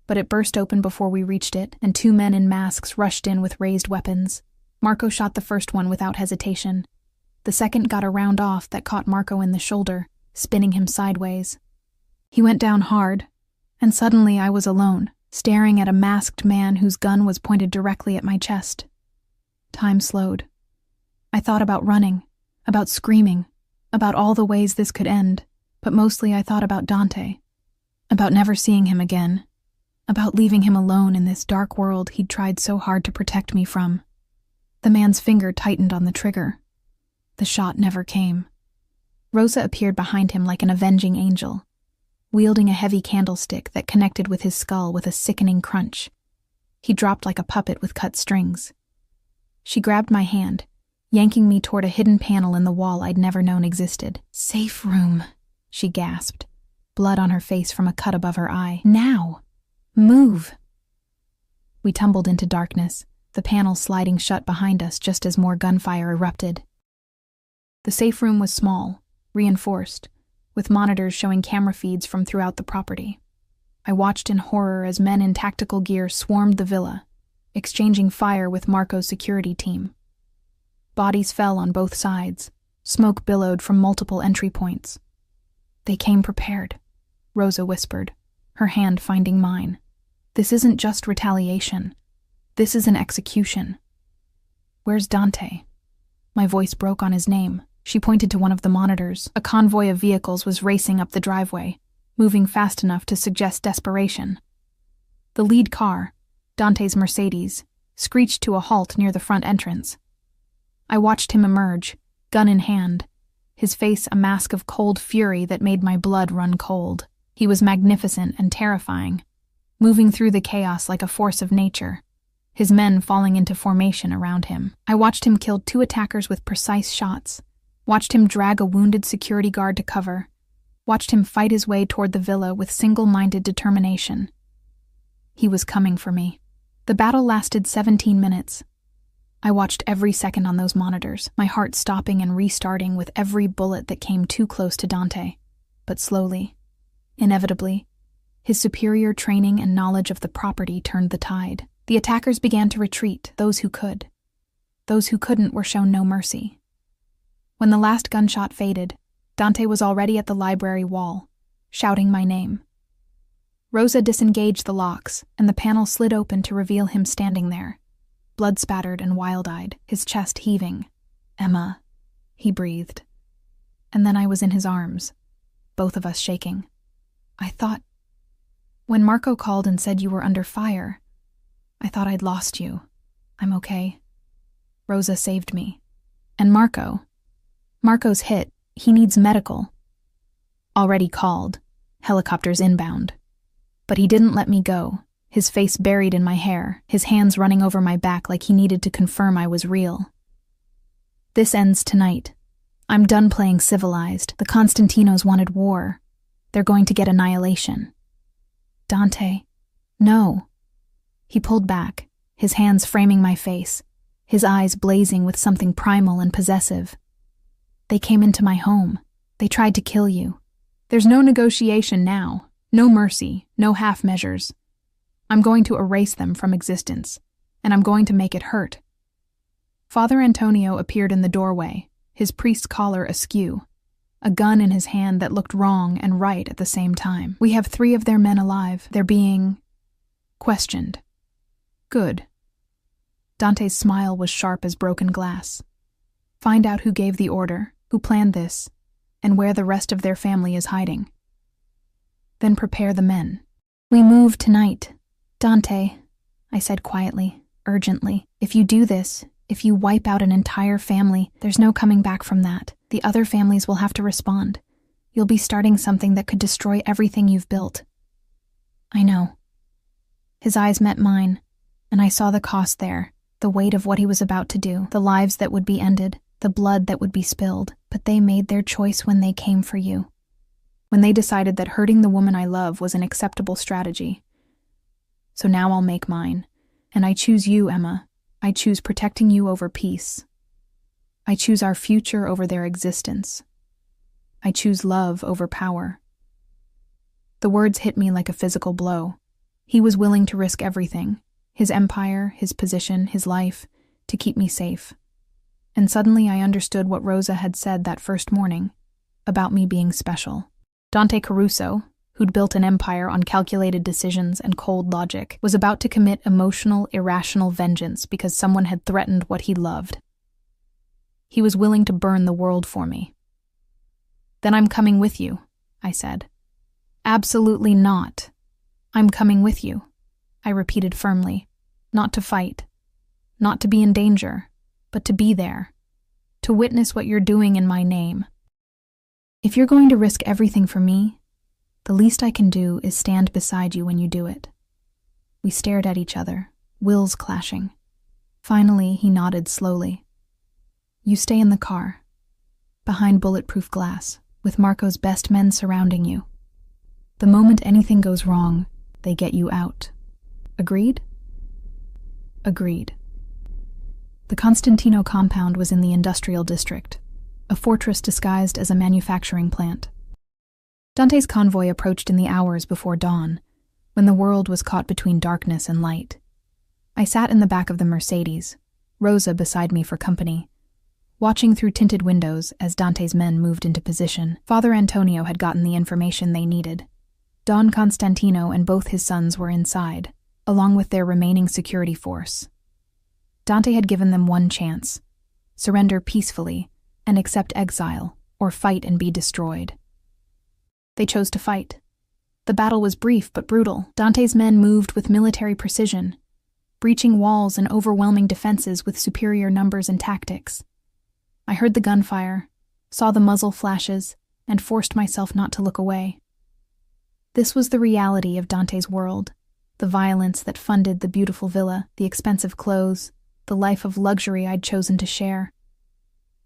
But it burst open before we reached it, and 2 men in masks rushed in with raised weapons. Marco shot the first one without hesitation. The second got a round off that caught Marco in the shoulder, spinning him sideways. He went down hard, and suddenly I was alone, staring at a masked man whose gun was pointed directly at my chest. Time slowed. I thought about running, about screaming, about all the ways this could end, but mostly I thought about Dante, about never seeing him again, about leaving him alone in this dark world he'd tried so hard to protect me from. The man's finger tightened on the trigger. The shot never came. Rosa appeared behind him like an avenging angel, wielding a heavy candlestick that connected with his skull with a sickening crunch. He dropped like a puppet with cut strings. She grabbed my hand, yanking me toward a hidden panel in the wall I'd never known existed. "Safe room," she gasped, blood on her face from a cut above her eye. "Now! Move!" We tumbled into darkness, the panel sliding shut behind us just as more gunfire erupted. The safe room was small, reinforced, with monitors showing camera feeds from throughout the property. I watched in horror as men in tactical gear swarmed the villa, exchanging fire with Marco's security team. Bodies fell on both sides. Smoke billowed from multiple entry points. "They came prepared," Rosa whispered, her hand finding mine. "This isn't just retaliation. This is an execution." "Where's Dante?" My voice broke on his name. She pointed to one of the monitors. A convoy of vehicles was racing up the driveway, moving fast enough to suggest desperation. The lead car, Dante's Mercedes, screeched to a halt near the front entrance. I watched him emerge, gun in hand, his face a mask of cold fury that made my blood run cold. He was magnificent and terrifying, moving through the chaos like a force of nature, his men falling into formation around him. I watched him kill 2 attackers with precise shots, watched him drag a wounded security guard to cover, watched him fight his way toward the villa with single-minded determination. He was coming for me. The battle lasted 17 minutes. I watched every second on those monitors, my heart stopping and restarting with every bullet that came too close to Dante. But slowly, inevitably, his superior training and knowledge of the property turned the tide. The attackers began to retreat, those who could. Those who couldn't were shown no mercy. When the last gunshot faded, Dante was already at the library wall, shouting my name. Rosa disengaged the locks, and the panel slid open to reveal him standing there, blood-spattered and wild-eyed, his chest heaving. "Emma," he breathed. And then I was in his arms, both of us shaking. I thought, when Marco called and said you were under fire, I thought I'd lost you. I'm okay. Rosa saved me. And Marco's hit. He needs medical. Already called. Helicopters inbound. But he didn't let me go, his face buried in my hair, his hands running over my back like he needed to confirm I was real. "This ends tonight. I'm done playing civilized. The Constantinos wanted war. They're going to get annihilation." "Dante, no." He pulled back, his hands framing my face, his eyes blazing with something primal and possessive. "They came into my home. They tried to kill you. There's no negotiation now, no mercy, no half measures. I'm going to erase them from existence, and I'm going to make it hurt." Father Antonio appeared in the doorway, his priest's collar askew, a gun in his hand that looked wrong and right at the same time. "We have 3 of their men alive. They're being questioned." "Good." Dante's smile was sharp as broken glass. "Find out who gave the order, who planned this, and where the rest of their family is hiding. Then prepare the men." "We move tonight. Dante," I said quietly, urgently. "If you do this, if you wipe out an entire family, there's no coming back from that. The other families will have to respond. You'll be starting something that could destroy everything you've built." "I know." His eyes met mine, and I saw the cost there, the weight of what he was about to do, the lives that would be ended, the blood that would be spilled. But they made their choice when they came for you. When they decided that hurting the woman I love was an acceptable strategy. So now I'll make mine. And I choose you, Emma. I choose protecting you over peace. I choose our future over their existence. I choose love over power." The words hit me like a physical blow. He was willing to risk everything, his empire, his position, his life, to keep me safe. And suddenly I understood what Rosa had said that first morning, about me being special. Dante Caruso, who'd built an empire on calculated decisions and cold logic, was about to commit emotional, irrational vengeance because someone had threatened what he loved. He was willing to burn the world for me. "Then I'm coming with you," I said. "Absolutely not. I'm coming with you," I repeated firmly. "Not to fight, not to be in danger, but to be there, to witness what you're doing in my name. If you're going to risk everything for me, the least I can do is stand beside you when you do it." We stared at each other, wills clashing. Finally, he nodded slowly. "You stay in the car, behind bulletproof glass, with Marco's best men surrounding you. The moment anything goes wrong, they get you out. Agreed?" "Agreed." The Constantino compound was in the industrial district, a fortress disguised as a manufacturing plant. Dante's convoy approached in the hours before dawn, when the world was caught between darkness and light. I sat in the back of the Mercedes, Rosa beside me for company, watching through tinted windows as Dante's men moved into position. Father Antonio had gotten the information they needed. Don Constantino and both his sons were inside, along with their remaining security force. Dante had given them one chance: surrender peacefully and accept exile, or fight and be destroyed. They chose to fight. The battle was brief but brutal. Dante's men moved with military precision, breaching walls and overwhelming defenses with superior numbers and tactics. I heard the gunfire, saw the muzzle flashes, and forced myself not to look away. This was the reality of Dante's world, the violence that funded the beautiful villa, the expensive clothes, the life of luxury I'd chosen to share.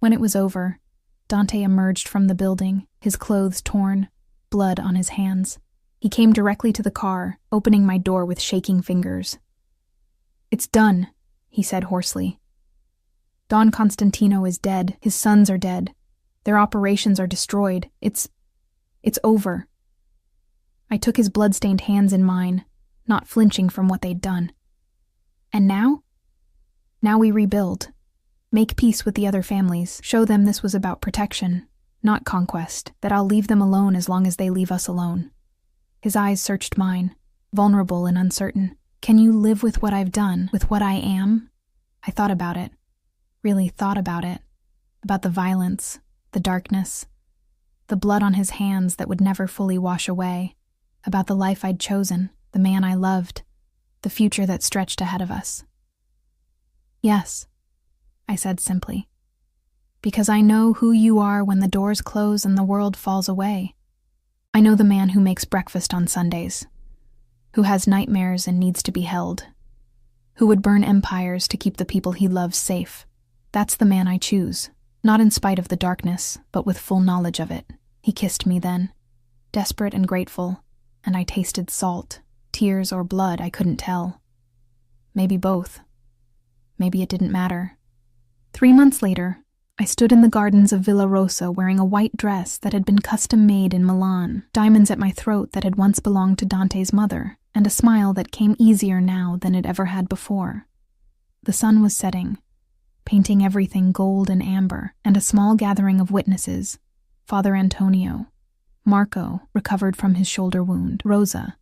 When it was over, Dante emerged from the building, his clothes torn, blood on his hands. He came directly to the car, opening my door with shaking fingers. "It's done," he said hoarsely. "Don Constantino is dead. His sons are dead. Their operations are destroyed. It's over." I took his blood-stained hands in mine, not flinching from what they'd done. "And now?" "Now we rebuild. Make peace with the other families. Show them this was about protection, not conquest, that I'll leave them alone as long as they leave us alone." His eyes searched mine, vulnerable and uncertain. "Can you live with what I've done, with what I am?" I thought about it, really thought about it, about the violence, the darkness, the blood on his hands that would never fully wash away, about the life I'd chosen, the man I loved, the future that stretched ahead of us. "Yes," I said simply. "Because I know who you are when the doors close and the world falls away. I know the man who makes breakfast on Sundays, who has nightmares and needs to be held, who would burn empires to keep the people he loves safe. That's the man I choose, not in spite of the darkness, but with full knowledge of it." He kissed me then, desperate and grateful, and I tasted salt, tears or blood, I couldn't tell. Maybe both. Maybe it didn't matter. 3 months later, I stood in the gardens of Villa Rosa wearing a white dress that had been custom-made in Milan, diamonds at my throat that had once belonged to Dante's mother, and a smile that came easier now than it ever had before. The sun was setting, painting everything gold and amber, and a small gathering of witnesses, Father Antonio, Marco, recovered from his shoulder wound, Rosa,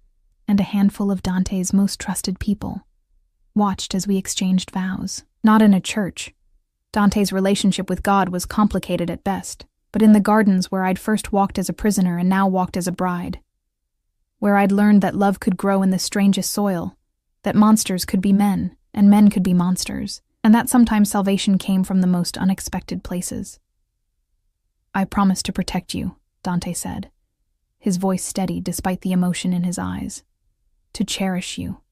and a handful of Dante's most trusted people, watched as we exchanged vows. Not in a church. Dante's relationship with God was complicated at best, but in the gardens where I'd first walked as a prisoner and now walked as a bride, where I'd learned that love could grow in the strangest soil, that monsters could be men, and men could be monsters, and that sometimes salvation came from the most unexpected places. "I promise to protect you," Dante said, his voice steady despite the emotion in his eyes. "To cherish you,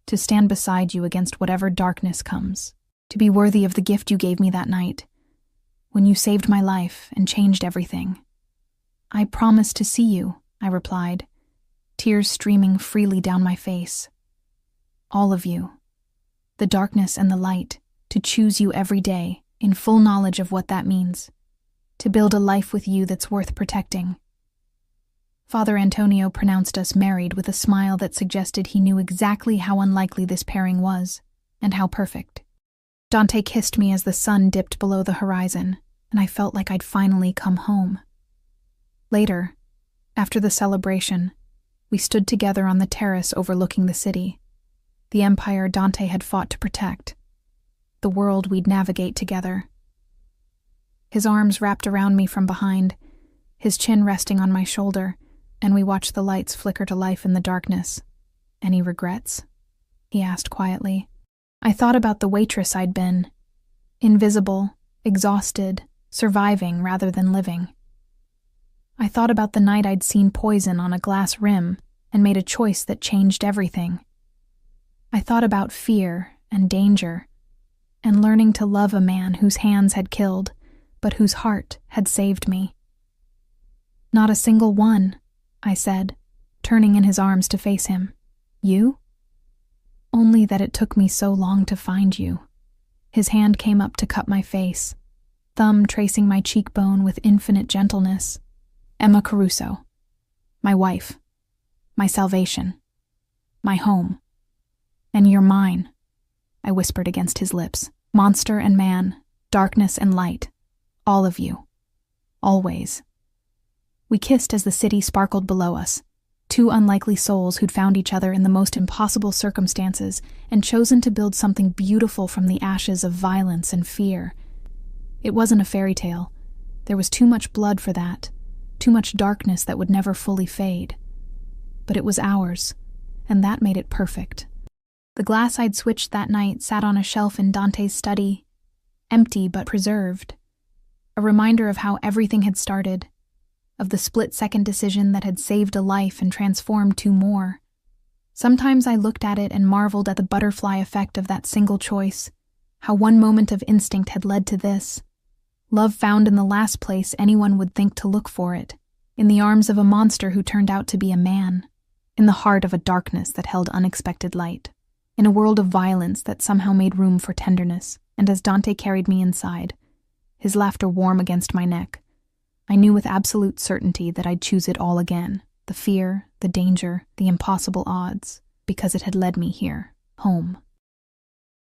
to stand beside you against whatever darkness comes, to be worthy of the gift you gave me that night, when you saved my life and changed everything." "I promise to see you," I replied, tears streaming freely down my face. all of you. The darkness and the light, to choose you every day, in full knowledge of what that means. To build a life with you that's worth protecting. Father Antonio pronounced us married with a smile that suggested he knew exactly how unlikely this pairing was, and how perfect. Dante kissed me as the sun dipped below the horizon, and I felt like I'd finally come home. Later, after the celebration, we stood together on the terrace overlooking the city, the empire Dante had fought to protect, the world we'd navigate together. His arms wrapped around me from behind, his chin resting on my shoulder, and we watched the lights flicker to life in the darkness. "Any regrets?" he asked quietly. I thought about the waitress I'd been. Invisible, exhausted, surviving rather than living. I thought about the night I'd seen poison on a glass rim and made a choice that changed everything. I thought about fear and danger, and learning to love a man whose hands had killed, but whose heart had saved me. "Not a single one," I said, turning in his arms to face him. "You?" "Only that it took me so long to find you." His hand came up to cup my face, thumb tracing my cheekbone with infinite gentleness. "Emma Caruso. My wife. My salvation. My home. And you're mine," I whispered against his lips. "Monster and man, darkness and light. All of you. Always." We kissed as the city sparkled below us, two unlikely souls who'd found each other in the most impossible circumstances and chosen to build something beautiful from the ashes of violence and fear. It wasn't a fairy tale. There was too much blood for that, too much darkness that would never fully fade. But it was ours, and that made it perfect. The glass I'd switched that night sat on a shelf in Dante's study, empty but preserved, a reminder of how everything had started, of the split-second decision that had saved a life and transformed two more. Sometimes I looked at it and marveled at the butterfly effect of that single choice, how one moment of instinct had led to this. Love found in the last place anyone would think to look for it, in the arms of a monster who turned out to be a man, in the heart of a darkness that held unexpected light, in a world of violence that somehow made room for tenderness. And as Dante carried me inside, his laughter warm against my neck, I knew with absolute certainty that I'd choose it all again, the fear, the danger, the impossible odds, because it had led me here, home.